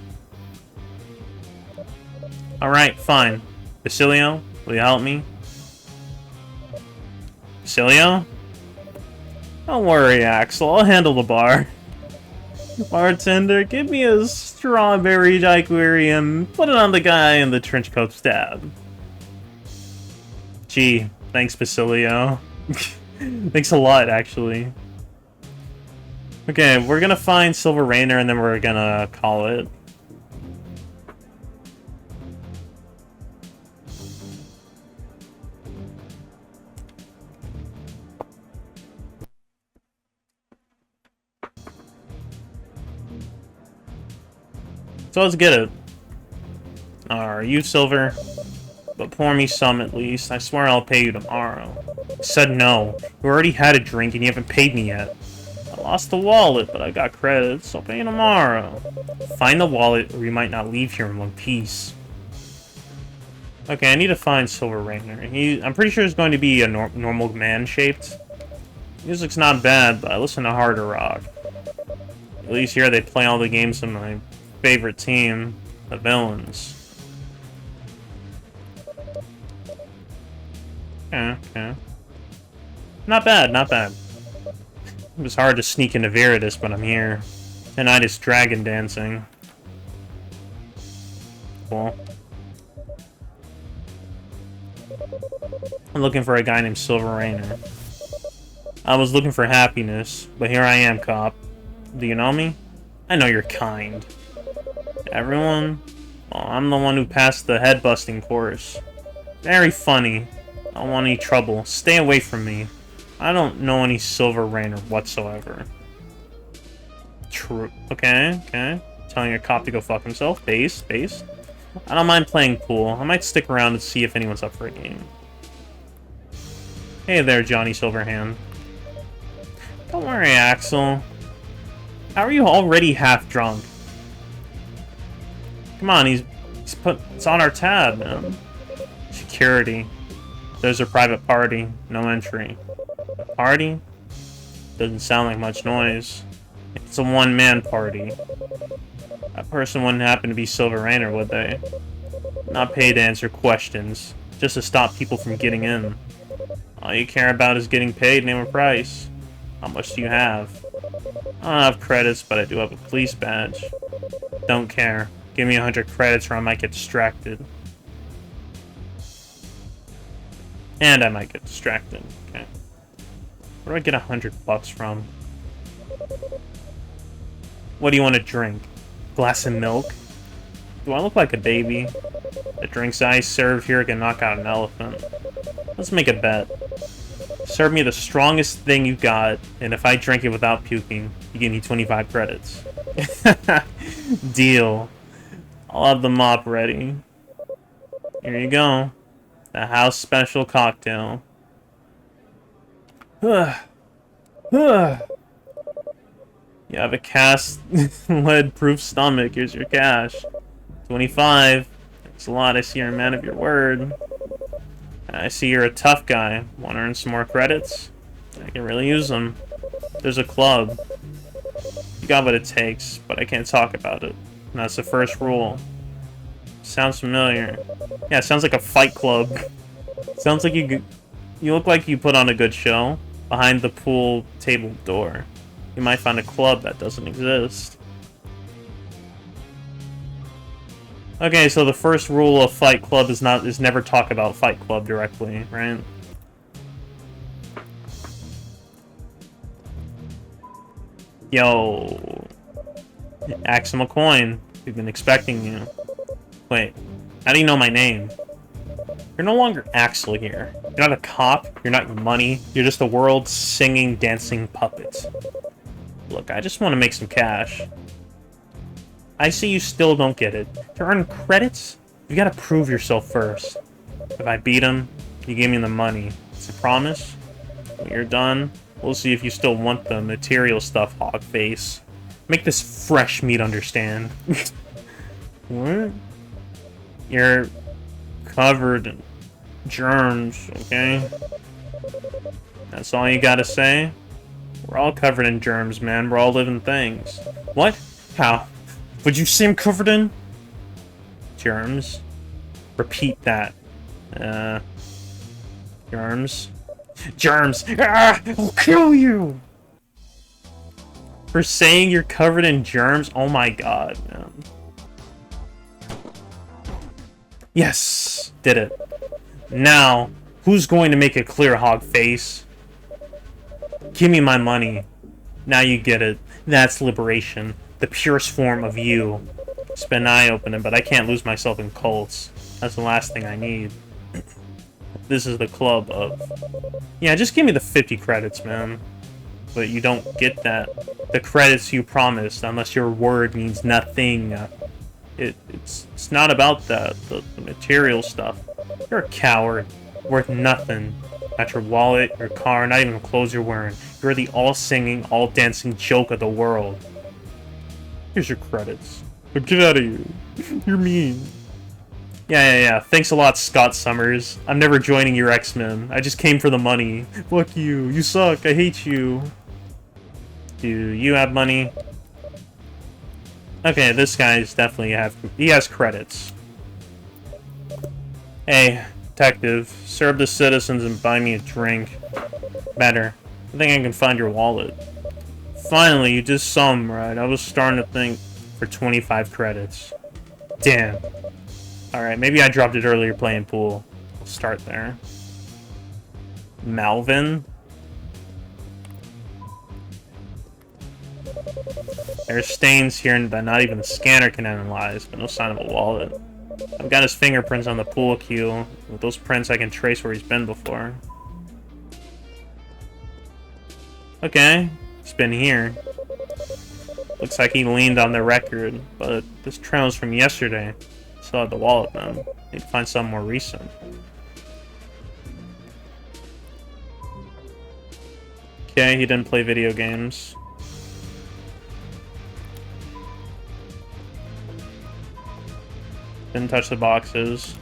Alright, fine. Basilio, will you help me? Basilio? Don't worry, Axel. I'll handle the bar. Bartender, give me a strawberry daiquiri and put it on the guy in the trench coat stab. Gee, thanks, Basilio. Thanks a lot, actually. Okay, we're gonna find Silver Rainer and then we're gonna call it. So let's get it. Are you Silver? But pour me some at least. I swear I'll pay you tomorrow. I said no. You already had a drink and you haven't paid me yet. I lost the wallet, but I got credits, so I'll pay you tomorrow. Find the wallet or you might not leave here in one piece. Okay, I need to find Silver Rainer. I'm pretty sure he's going to be a normal man-shaped. Music's not bad, but I listen to harder rock. At least here they play all the games of my favorite team, the villains. Okay. Not bad, not bad. It was hard to sneak into Viridis, but I'm here. Tonight is dragon dancing. Cool. I'm looking for a guy named Silver Rainer. I was looking for happiness, but here I am, cop. Do you know me? I know you're kind. Everyone? Well, I'm the one who passed the head-busting course. Very funny. I don't want any trouble. Stay away from me. I don't know any Silver Rainer whatsoever. True. Okay. Telling your cop to go fuck himself. Base. I don't mind playing pool. I might stick around and see if anyone's up for a game. Hey there, Johnny Silverhand. Don't worry, Axel. How are you already half drunk? Come on, it's on our tab, man. Security. There's a private party. No entry. Party? Doesn't sound like much noise. It's a one-man party. That person wouldn't happen to be Silver Rainer, would they? Not paid to answer questions, just to stop people from getting in. All you care about is getting paid, name a price. How much do you have? I don't have credits, but I do have a police badge. Don't care. Give me 100 credits or I might get distracted. And I might get distracted. Okay. Where do I get $100 from? What do you want to drink? Glass of milk? Do I look like a baby? The drinks I serve here can knock out an elephant. Let's make a bet. Serve me the strongest thing you got, and if I drink it without puking, you give me 25 credits. Deal. I'll have the mop ready. Here you go. The house special cocktail. You have a cast lead-proof stomach. Here's your cash. 25. That's a lot. I see you're a man of your word. I see you're a tough guy. Want to earn some more credits? I can really use them. There's a club. You got what it takes, but I can't talk about it. And that's the first rule. Sounds familiar. Yeah, it sounds like a fight club. Sounds like you look like you put on a good show. Behind the pool table door. You might find a club that doesn't exist. Okay, so the first rule of Fight Club is never talk about Fight Club directly, right? Yo. Axe him a coin. We've been expecting you. Wait, how do you know my name? You're no longer Axel here. You're not a cop, you're not your money, you're just the world's singing, dancing puppet. Look, I just want to make some cash. I see you still don't get it. To earn credits, you gotta prove yourself first. If I beat him, you give me the money. It's a promise? When you're done, we'll see if you still want the material stuff, Hogface. Make this fresh meat understand. What? You're covered in germs, okay? That's all you gotta say? We're all covered in germs, man. We're all living things. What? How? Would you say I'm covered in? Germs. Repeat that. Germs. Germs! Ah! I'll kill you! For saying you're covered in germs? Oh my god, man. Yes! Did it. Now, who's going to make a clear hog face? Give me my money. Now you get it. That's liberation. The purest form of you. It's been eye-opening, but I can't lose myself in cults. That's the last thing I need. This is the club of... Yeah, just give me the 50 credits, man. But you don't get that. The credits you promised, unless your word means nothing. It's not about that, the material stuff. You're a coward. Worth nothing. Not your wallet, your car, not even the clothes you're wearing. You're the all-singing, all-dancing joke of the world. Here's your credits. But get out of here. You're mean. Yeah. Thanks a lot, Scott Summers. I'm never joining your X-Men. I just came for the money. Fuck you. You suck. I hate you. Do you have money? Okay, this guy's definitely he has credits. Hey, detective, serve the citizens and buy me a drink. Better. I think I can find your wallet. Finally, you did some right. I was starting to think for 25 credits. Damn. Alright, maybe I dropped it earlier playing pool. We'll start there. Malvin? There's stains here that not even the scanner can analyze, but no sign of a wallet. I've got his fingerprints on the pool cue. With those prints, I can trace where he's been before. Okay, he's been here. Looks like he leaned on the record, but this trail's from yesterday. Still had the wallet then. Need to find something more recent. Okay, he didn't play video games. Didn't touch the boxes.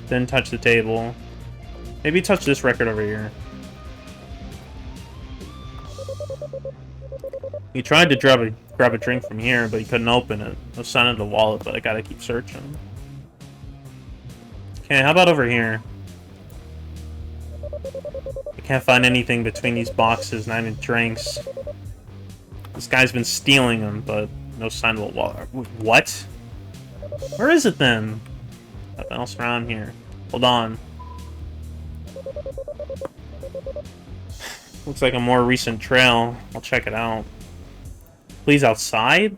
Didn't touch the table. Maybe touch this record over here. He tried to grab a drink from here, but he couldn't open it. No sign of the wallet, but I gotta keep searching. Okay, how about over here? I can't find anything between these boxes, not even drinks. This guy's been stealing them, but no sign of a wallet. What? Where is it then? Nothing else around here. Hold on. Looks like a more recent trail. I'll check it out. Please outside?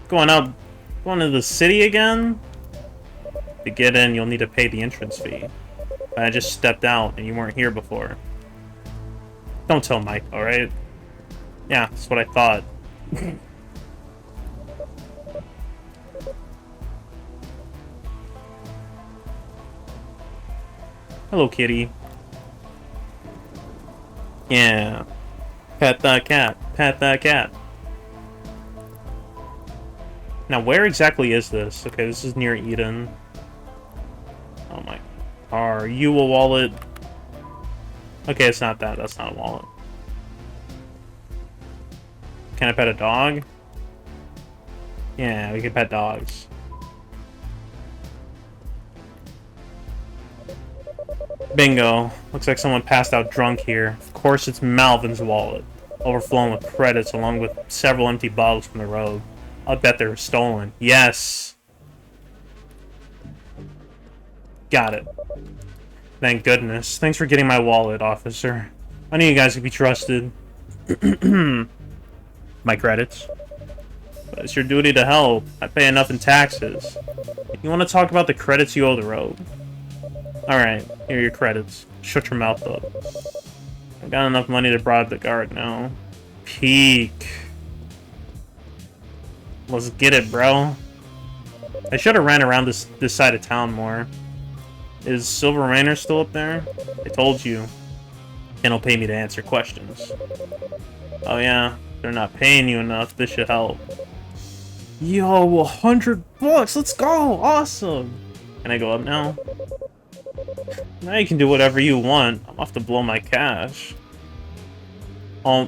Going to the city again? To get in, you'll need to pay the entrance fee. I just stepped out and you weren't here before. Don't tell Mike, alright? Yeah, that's what I thought. Hello, kitty. Yeah. Pet the cat. Pet the cat. Now, where exactly is this? Okay, this is near Eden. Oh my. Are you a wallet? Okay, it's not that. That's not a wallet. Can I pet a dog? Yeah, we can pet dogs. Bingo. Looks like someone passed out drunk here. Of course, it's Malvin's wallet. Overflowing with credits along with several empty bottles from the road. I'll bet they were stolen. Yes! Got it. Thank goodness. Thanks for getting my wallet, officer. I knew you guys could be trusted. My credits? But it's your duty to help. I pay enough in taxes. You want to talk about the credits you owe the road? Alright, here are your credits. Shut your mouth up. I got enough money to bribe the guard now. Peak. Let's get it, bro. I should have ran around this side of town more. Is Silver Rainer still up there? I told you. And he'll pay me to answer questions. Oh yeah, they're not paying you enough. This should help. Yo, $100! Let's go! Awesome! Can I go up now? Now you can do whatever you want. I'm off to blow my cash. Oh,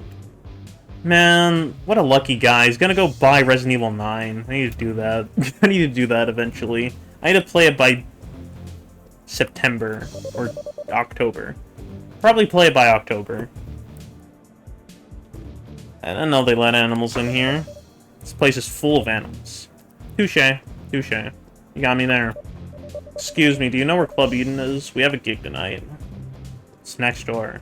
man, what a lucky guy. He's gonna go buy Resident Evil 9. I need to do that. I need to do that eventually. I need to play it by September or October. Probably play it by October. I don't know they let animals in here. This place is full of animals. Touche. Touche. You got me there. Excuse me, do you know where Club Eden is? We have a gig tonight. It's next door.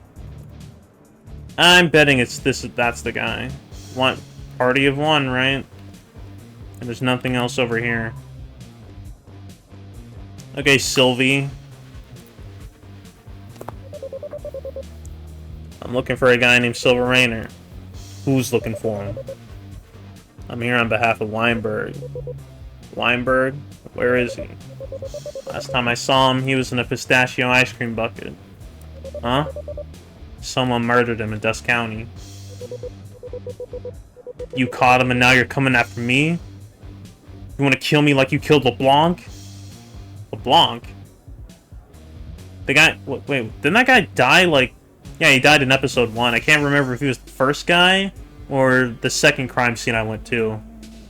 I'm betting that's the guy. One party of one, right? And there's nothing else over here. Okay, Sylvie. I'm looking for a guy named Silver Rainer. Who's looking for him? I'm here on behalf of Weinberg. Weinberg? Where is he? Last time I saw him, he was in a pistachio ice cream bucket. Huh? Someone murdered him in Dust County. You caught him and now you're coming after me? You want to kill me like you killed LeBlanc? LeBlanc? The guy... Wait, didn't that guy die like... Yeah, he died in episode 1. I can't remember if he was the first guy or the second crime scene I went to.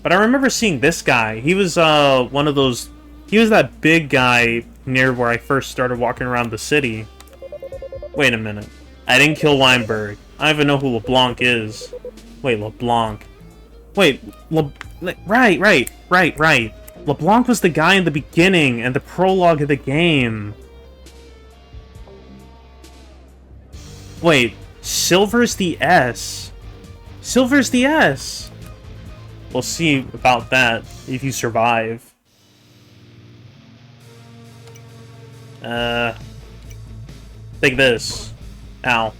But I remember seeing this guy. He was one of those. He was that big guy near where I first started walking around the city. Wait a minute. I didn't kill Weinberg. I don't even know who LeBlanc is. Wait, LeBlanc. Wait, right. LeBlanc was the guy in the beginning and the prologue of the game. Wait, Silver's the S. Silver's the S. We'll see about that if you survive. Take this. Ow.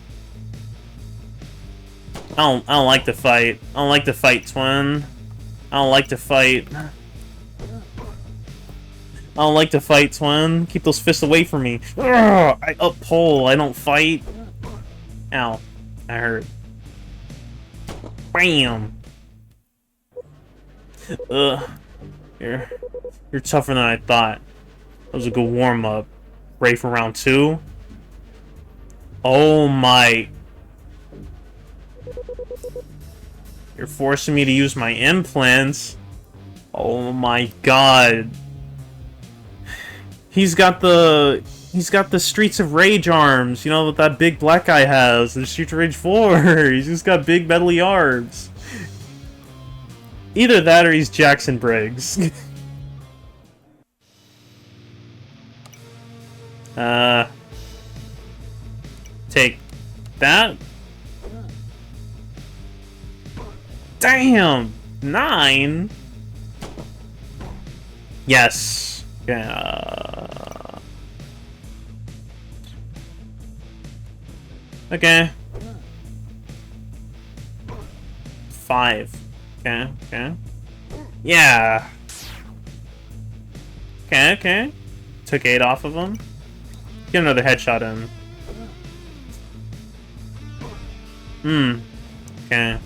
I don't like to fight. I don't like to fight, twin. I don't like to fight. I don't like to fight, twin. Keep those fists away from me. Ugh, I uppull. I don't fight. Ow. That hurt. Bam. Ugh. You're tougher than I thought. That was a good warm-up. Ready for round 2? Oh my... You're forcing me to use my implants. Oh my god. He's got the Streets of Rage arms, you know, what that big black guy has, the Streets of Rage 4. He's just got big metally arms. Either that or he's Jackson Briggs. Take that. Damn! 9? Yes. Yeah. Okay. 5. Okay. Yeah. Okay. Took 8 off of him. Get another headshot in. Okay.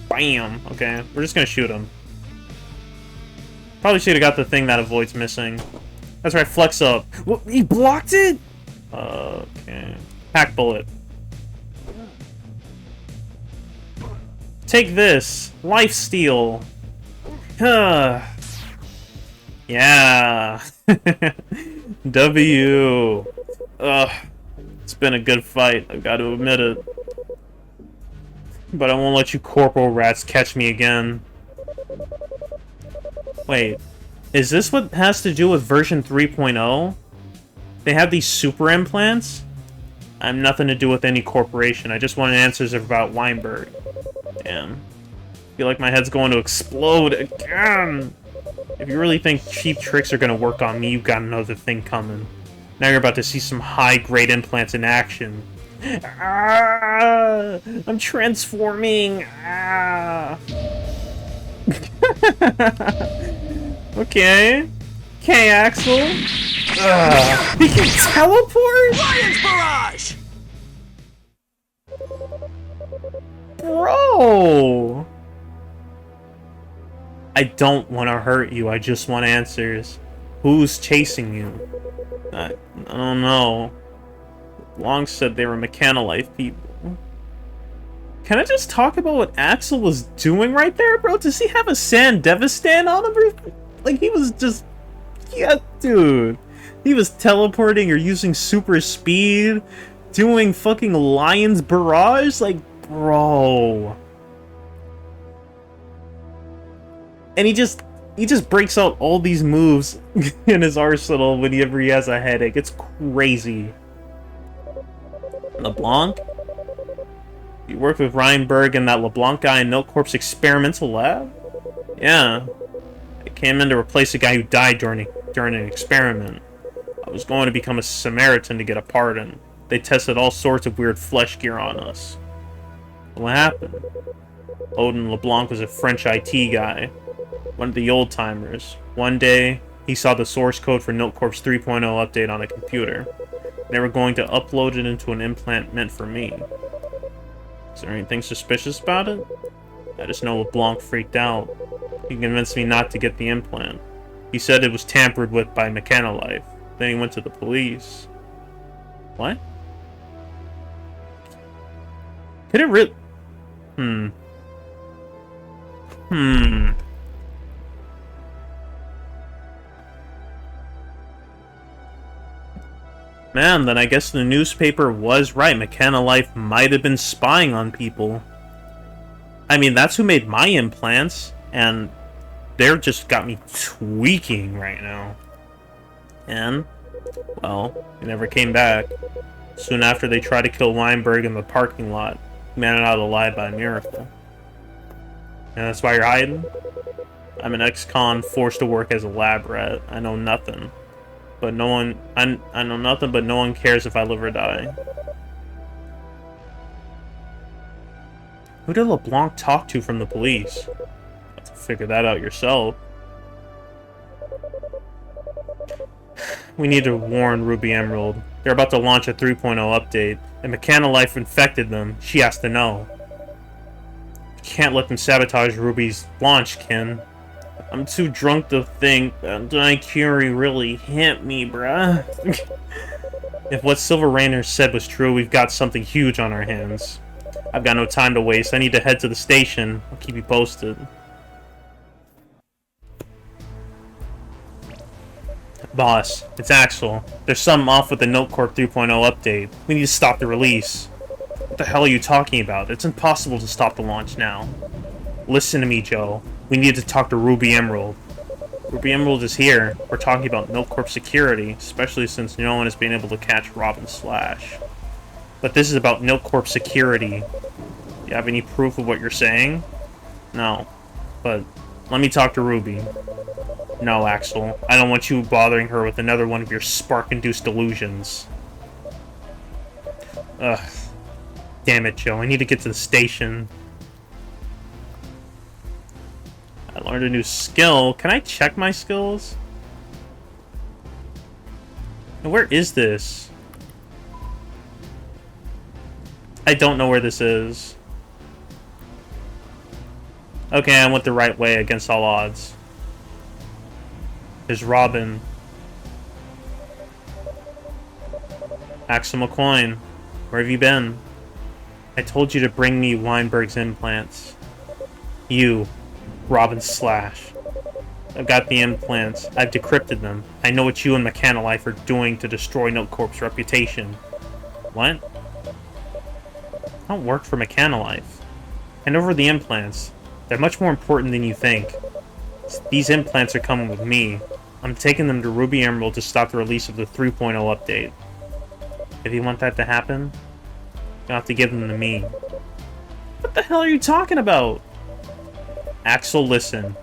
Bam! Okay, we're just gonna shoot him. Probably should have got the thing that avoids missing. That's right, flex up. What? He blocked it? Okay. Hack bullet. Take this. Lifesteal. Yeah. W. Ugh. It's been a good fight, I've got to admit it. But I won't let you corporal rats catch me again. Wait, is this what has to do with version 3.0? They have these super implants? I have nothing to do with any corporation, I just wanted answers about Weinberg. Damn. I feel like my head's going to explode again! If you really think cheap tricks are gonna work on me, you've got another thing coming. Now you're about to see some high-grade implants in action. Ah, I'm transforming. Ah. Okay, Axel. He can teleport? Lion's barrage! Bro! I don't want to hurt you, I just want answers. Who's chasing you? I don't know. Long said they were Mechanolife people. Can I just talk about what Axel was doing right there, bro? Does he have a Sandevistan on him? Like, he was just... Yeah, dude. He was teleporting or using super speed, doing fucking Lion's Barrage? Like, bro. And he just breaks out all these moves in his arsenal whenever he has a headache. It's crazy. LeBlanc? You work with Reinberg and that LeBlanc guy in Milk Corp's experimental lab? Yeah. I came in to replace a guy who died during an experiment. I was going to become a Samaritan to get a pardon. They tested all sorts of weird flesh gear on us. What happened? Odin LeBlanc was a French IT guy. One of the old-timers. One day, he saw the source code for Milk Corp's 3.0 update on a computer. They were going to upload it into an implant meant for me. Is there anything suspicious about it? I just know LeBlanc freaked out. He convinced me not to get the implant. He said it was tampered with by Mechanolife. Then he went to the police. What? Could it really... Hmm. Man, then I guess the newspaper was right. McKenna Life might have been spying on people. I mean, that's who made my implants, and they're just got me tweaking right now. And, well, they never came back. Soon after, they tried to kill Weinberg in the parking lot. He made it out alive by a miracle. And that's why you're hiding? I'm an ex-con forced to work as a lab rat. I know nothing. But no one... I know nothing, but no one cares if I live or die. Who did LeBlanc talk to from the police? You have to figure that out yourself. We need to warn Ruby Emerald. They're about to launch a 3.0 update, and McKenna Life infected them. She has to know. Can't let them sabotage Ruby's launch, Ken. I'm too drunk to think that Di Curie really hit me, bruh. If what Silver Rainer said was true, we've got something huge on our hands. I've got no time to waste. I need to head to the station. I'll keep you posted. Boss, it's Axel. There's something off with the Note Corp 3.0 update. We need to stop the release. What the hell are you talking about? It's impossible to stop the launch now. Listen to me, Joe. We need to talk to Ruby Emerald. Ruby Emerald is here. We're talking about Note Corp security, especially since no one has been able to catch Robin Slash. But this is about Note Corp security. Do you have any proof of what you're saying? No. But let me talk to Ruby. No, Axel. I don't want you bothering her with another one of your spark-induced delusions. Ugh. Damn it, Joe. I need to get to the station. I learned a new skill. Can I check my skills? And where is this? I don't know where this is. Okay, I went the right way against all odds. There's Robin. Axel McCoy, where have you been? I told you to bring me Weinberg's implants. You, Robin Slash. I've got the implants. I've decrypted them. I know what you and McKenna Life are doing to destroy Note Corp's reputation. What? I don't work for McKenna Life. Hand over the implants. They're much more important than you think. These implants are coming with me. I'm taking them to Ruby Emerald to stop the release of the 3.0 update. If you want that to happen, you'll have to give them to me. What the hell are you talking about? Axel, listen.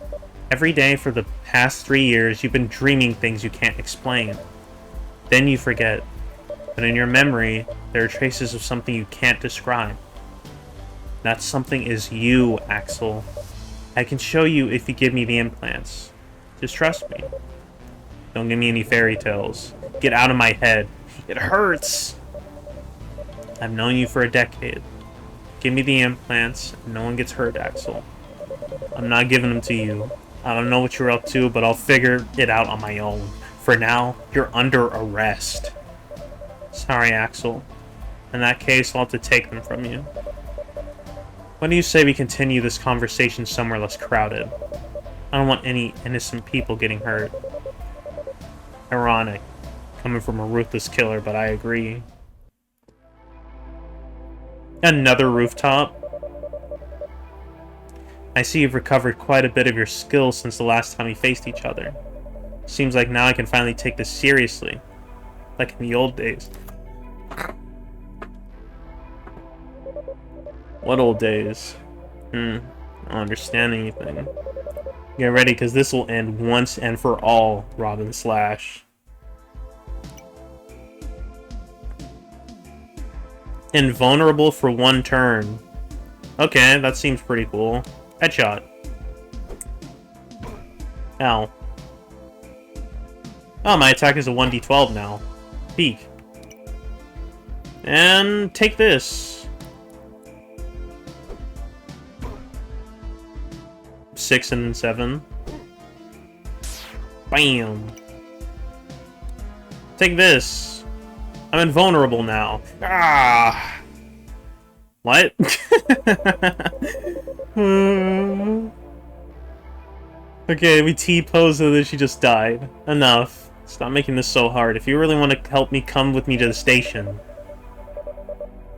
Every day for the past 3 years, you've been dreaming things you can't explain. Then you forget. But in your memory, there are traces of something you can't describe. That something is you, Axel. I can show you if you give me the implants. Just trust me. Don't give me any fairy tales. Get out of my head. It hurts! I've known you for a decade. Give me the implants, and no one gets hurt, Axel. I'm not giving them to you. I don't know what you're up to, but I'll figure it out on my own. For now, you're under arrest. Sorry, Axel. In that case, I'll have to take them from you. What do you say we continue this conversation somewhere less crowded? I don't want any innocent people getting hurt. Ironic, coming from a ruthless killer, but I agree. Another rooftop? I see you've recovered quite a bit of your skills since the last time we faced each other. Seems like now I can finally take this seriously. Like in the old days. What old days? I don't understand anything. Get ready, because this will end once and for all, Robin Slash. Invulnerable for 1 turn. Okay, that seems pretty cool. Headshot. Ow. Oh, my attack is a 1d12 now. Peek. And take this. 6 and 7. Bam. Take this. I'm invulnerable now. Ah. What? Okay, we T-posed and then she just died. Enough. Stop making this so hard. If you really want to help me, come with me to the station.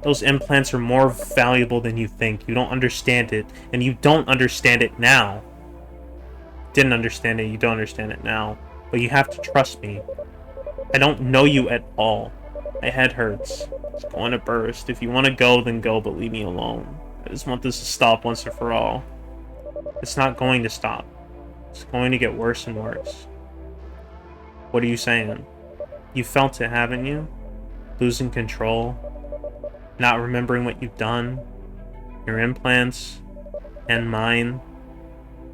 Those implants are more valuable than you think. You don't understand it, and you don't understand it now. Didn't understand it, you don't understand it now. But you have to trust me. I don't know you at all. My head hurts. It's going to burst. If you want to go, then go, but leave me alone. I just want this to stop once and for all. It's not going to stop. It's going to get worse and worse. What are you saying? You felt it, haven't you? Losing control. Not remembering what you've done. Your implants. And mine.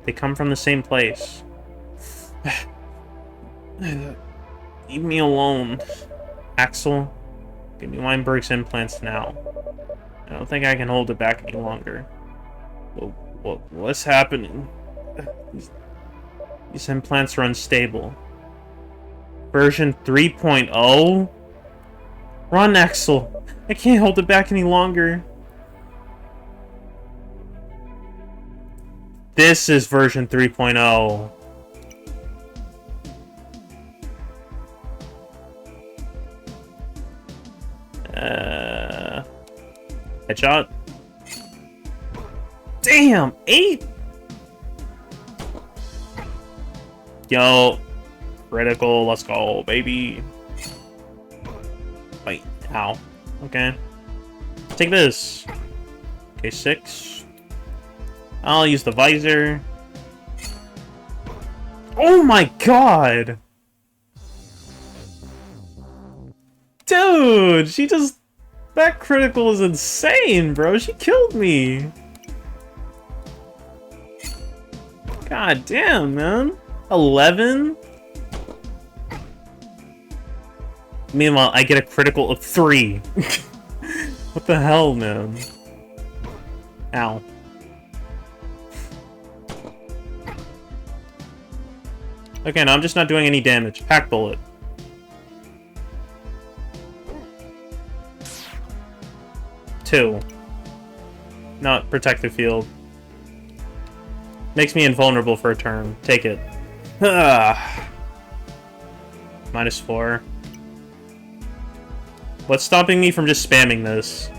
They come from the same place. Leave me alone. Axel, give me Weinberg's implants now. I don't think I can hold it back any longer. What's happening? These implants are unstable. Version 3.0? Run, Axel. I can't hold it back any longer. This is version 3.0. Headshot. Damn, 8? Yo, critical, let's go, baby. Wait, ow. Okay. Take this. Okay, 6. I'll use the visor. Oh my god! Dude, she just... That critical is insane, bro. She killed me. God damn, man. 11? Meanwhile, I get a critical of 3. What the hell, man? Ow. Okay, no, I'm just not doing any damage. Pack bullet. Two. Not protective field. Makes me invulnerable for a turn. Take it. -4. What's stopping me from just spamming this?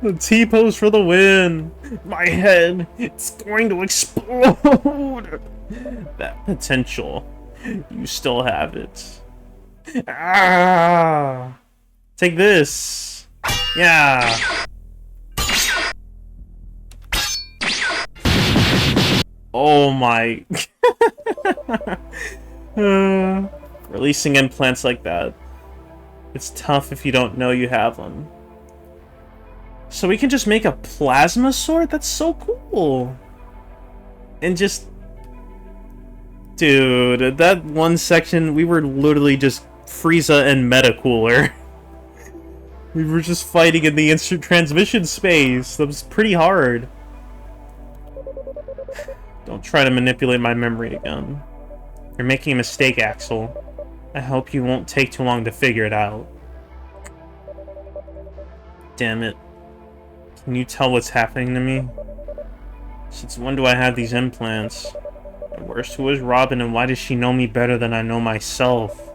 The T-pose for the win! My head! It's going to explode! That potential. You still have it. Ah! Take this! Yeah! Oh my... Releasing implants like that. It's tough if you don't know you have them. So we can just make a plasma sword? That's so cool! And just... Dude, that one section, we were literally just Frieza and Metacooler. We were just fighting in the instant transmission space. That was pretty hard. Don't try to manipulate my memory again. You're making a mistake, Axel. I hope you won't take too long to figure it out. Damn it. Can you tell what's happening to me? Since when do I have these implants? And worst, who is Robin and why does she know me better than I know myself?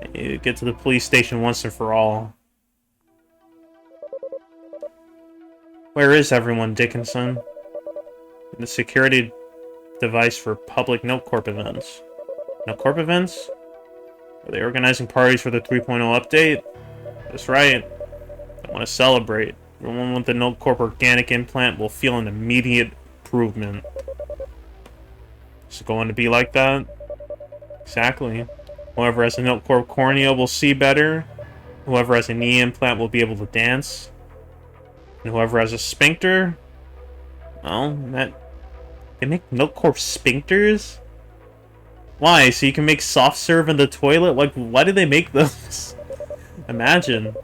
I need to get to the police station once and for all. Where is everyone, Dickinson? The security device for public Note Corp events. Note Corp events? Are they organizing parties for the 3.0 update? That's right. I want to celebrate. Everyone with the Note Corp organic implant will feel an immediate improvement. Is it going to be like that? Exactly. Whoever has a Note Corp cornea will see better. Whoever has a knee implant will be able to dance. And whoever has a sphincter... Well, that... They make Note Corp sphincters? Why? So you can make soft serve in the toilet? Like, why do they make those? Imagine.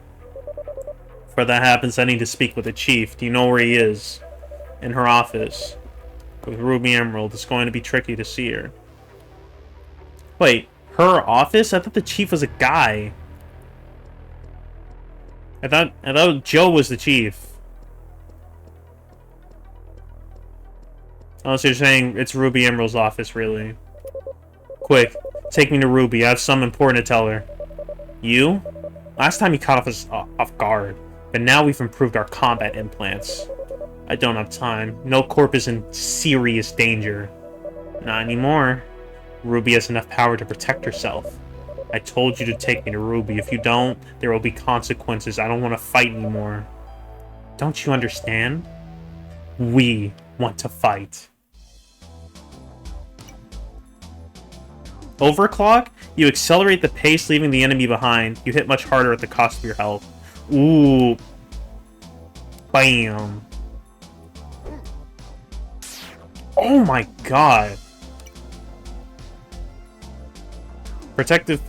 Before that happens, I need to speak with the chief. Do you know where he is? In her office. With Ruby Emerald. It's going to be tricky to see her. Wait, Her office? I thought the chief was a guy. I thought Joe was the chief. Unless you're saying it's Ruby Emerald's office, really. Quick, take me to Ruby. I have something important to tell her. You? Last time you caught us off guard, but now we've improved our combat implants. I don't have time. No corp is in serious danger. Not anymore. Ruby has enough power to protect herself. I told you to take me to Ruby. If you don't, there will be consequences. I don't want to fight anymore. Don't you understand? We want to fight. Overclock? You accelerate the pace, leaving the enemy behind. You hit much harder at the cost of your health. Ooh. Bam. Oh my god. Protective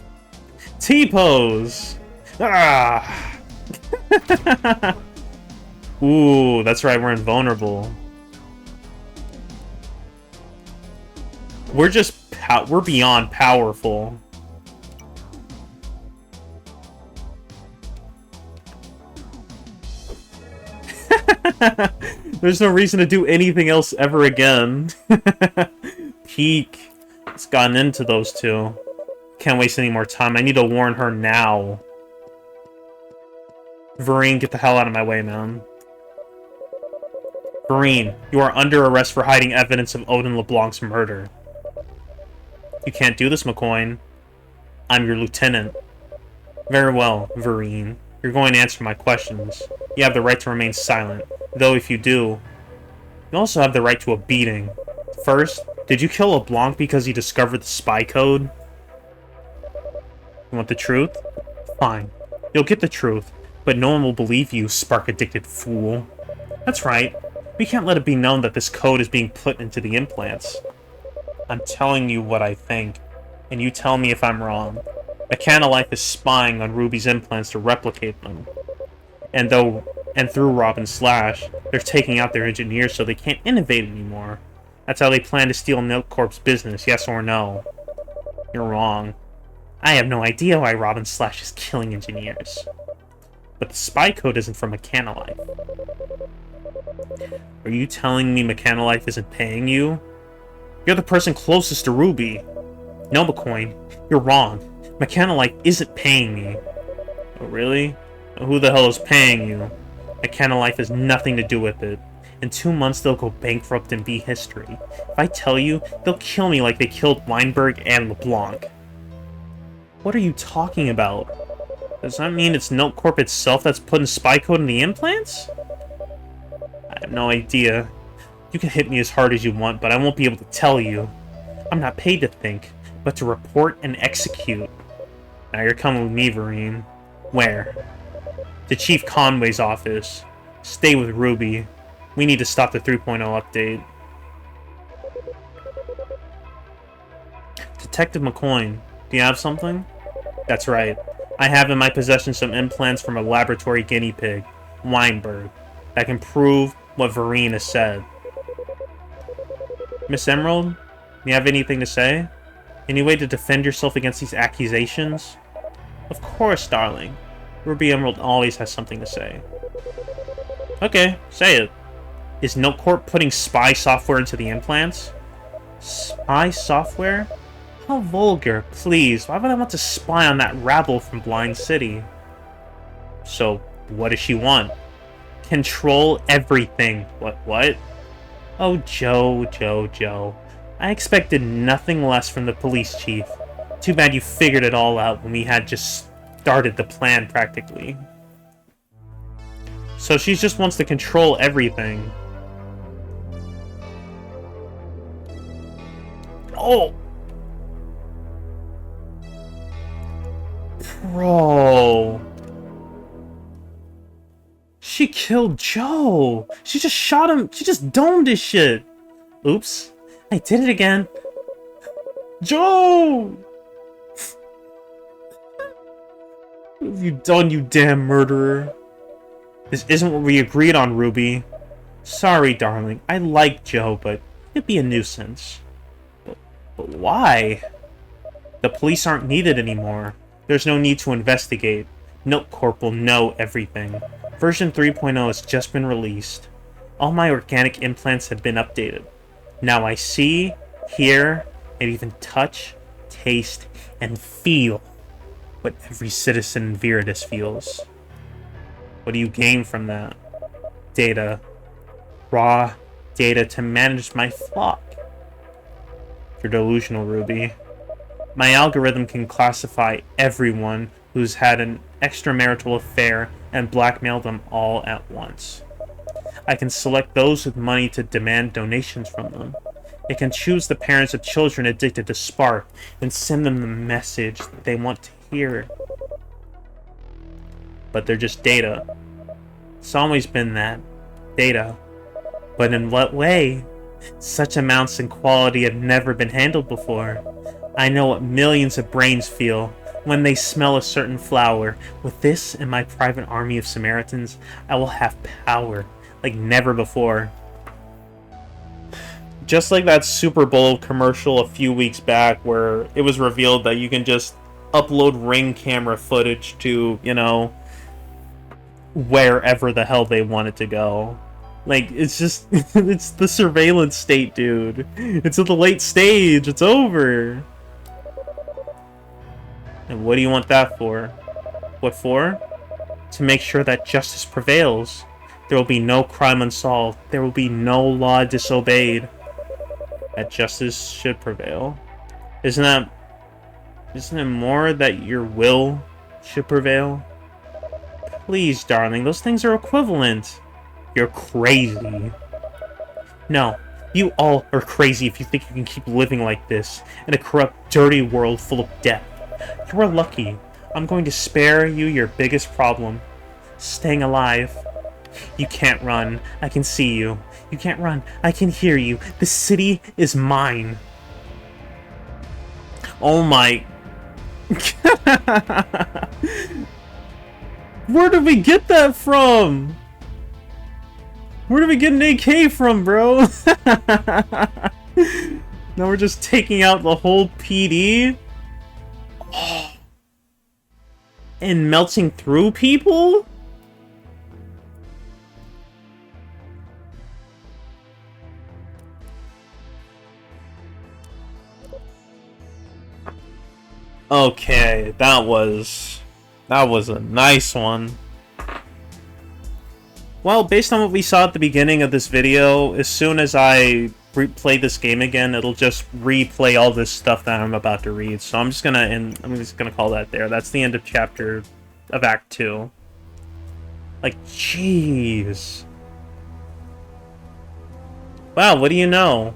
T-pose. Ah. Ooh, that's right, we're invulnerable. We're beyond powerful. There's no reason to do anything else ever again. Peak. It's gotten into those two. Can't waste any more time. I need to warn her now. Vereen, get the hell out of my way, man. Vereen, you are under arrest for hiding evidence of Odin LeBlanc's murder. You can't do this, McCoy. I'm your lieutenant. Very well, Vereen. You're going to answer my questions. You have the right to remain silent. Though if you do, you also have the right to a beating. First, did you kill LeBlanc because he discovered the spy code? You want the truth? Fine. You'll get the truth, but no one will believe you, spark-addicted fool. That's right. We can't let it be known that this code is being put into the implants. I'm telling you what I think, and you tell me if I'm wrong. Mechanolife is spying on Ruby's implants to replicate them. And through Robin Slash, they're taking out their engineers so they can't innovate anymore. That's how they plan to steal Milk Corp's business, yes or no? You're wrong. I have no idea why Robin Slash is killing engineers. But the spy code isn't from Mechanolife. Are you telling me Mechanolife isn't paying you? You're the person closest to Ruby. No, McCoy, you're wrong. Mechanolife isn't paying me. Oh, really? Who the hell is paying you? Mechanolife has nothing to do with it. In 2 months, they'll go bankrupt and be history. If I tell you, they'll kill me like they killed Weinberg and LeBlanc. What are you talking about? Does that mean it's Note Corp itself that's putting spy code in the implants? I have no idea. You can hit me as hard as you want, but I won't be able to tell you. I'm not paid to think, but to report and execute. Now you're coming with me, Vereen. Where? To Chief Conway's office. Stay with Ruby. We need to stop the 3.0 update. Detective McCoy, do you have something? That's right. I have in my possession some implants from a laboratory guinea pig, Weinberg, that can prove what Vereen has said. Miss Emerald, do you have anything to say? Any way to defend yourself against these accusations? Of course, darling. Ruby Emerald always has something to say. Okay, say it. Is NoteCorp putting spy software into the implants? Spy software? How vulgar, please. Why would I want to spy on that rabble from Blind City? So, what does she want? Control everything. What? Oh, Joe. I expected nothing less from the police chief. Too bad you figured it all out when we had just started the plan, practically. So she just wants to control everything. Oh! Bro. She killed Joe. She just shot him. She just domed his shit. Oops. I did it again. Joe! What have you done, you damn murderer? This isn't what we agreed on, Ruby. Sorry, darling. I like Joe, but it'd be a nuisance. But why? The police aren't needed anymore. There's no need to investigate. Milk Corp will know everything. Version 3.0 has just been released. All my organic implants have been updated. Now I see, hear, and even touch, taste, and feel what every citizen in Viridis feels. What do you gain from that? Data. Raw data to manage my flock. You're delusional, Ruby. My algorithm can classify everyone who's had an extramarital affair and blackmail them all at once. I can select those with money to demand donations from them. It can choose the parents of children addicted to Spark and send them the message that they want to hear. But they're just data. It's always been that. Data. But in what way? Such amounts and quality have never been handled before. I know what millions of brains feel when they smell a certain flower. With this and my private army of Samaritans, I will have power like never before. Just like that Super Bowl commercial a few weeks back where it was revealed that you can just upload Ring camera footage to, you know, wherever the hell they want it to go. Like, it's just, it's the surveillance state, dude. It's at the late stage. It's over. And what do you want that for? What for? To make sure that justice prevails. There will be no crime unsolved. There will be no law disobeyed. That justice should prevail. Isn't it more that your will should prevail? Please, darling, those things are equivalent. You're crazy. No, you all are crazy if you think you can keep living like this in a corrupt, dirty world full of death. You are lucky. I'm going to spare you your biggest problem. Staying alive. You can't run. I can see you. You can't run. I can hear you. The city is mine. Oh my... Where did we get that from? Where did we get an AK from, bro? Now we're just taking out the whole PD? And melting through people? Okay, that was a nice one. Well, based on what we saw at the beginning of this video, as soon as I play this game again, it'll just replay all this stuff that I'm about to read. So I'm just gonna call that there. That's the end of Act 2. Like, jeez. Wow, what do you know?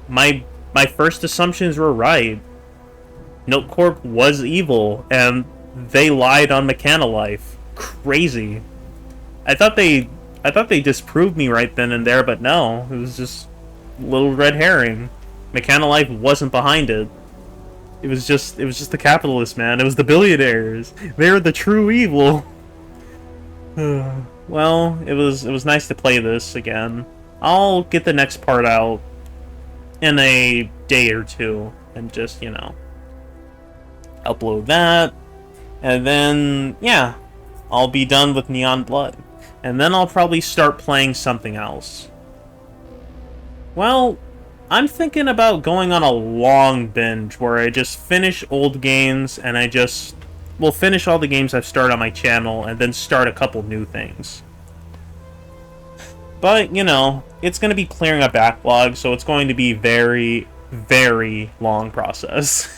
My first assumptions were right. Milk Corp was evil, and they lied on Mechanolife. Crazy. I thought they disproved me right then and there, but no, it was just a little red herring. Mechanolife wasn't behind it. It was just the capitalists, man. It was the billionaires. They were the true evil. Well, it was nice to play this again. I'll get the next part out in a day or two and just, you know, upload that, and then, yeah, I'll be done with Neon Blood. And then I'll probably start playing something else. Well, I'm thinking about going on a long binge where I just finish old games and will finish all the games I've started on my channel and then start a couple new things. But, you know, it's going to be clearing a backlog, so it's going to be very, very long process.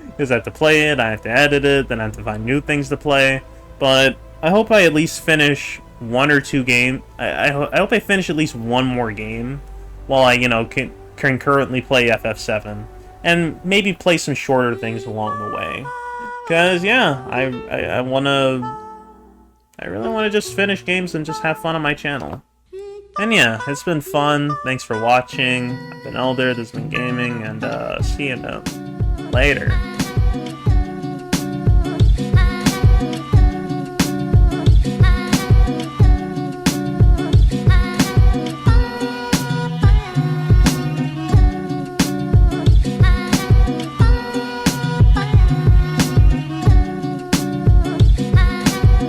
Because I have to play it, I have to edit it, then I have to find new things to play. But I hope I at least finish one or two games. I hope I finish at least one more game while I, you know, can concurrently play FF7. And maybe play some shorter things along the way. Because, yeah, I really want to just finish games and just have fun on my channel. And yeah, it's been fun. Thanks for watching. I've been Elder, this has been Gaming, and see you later.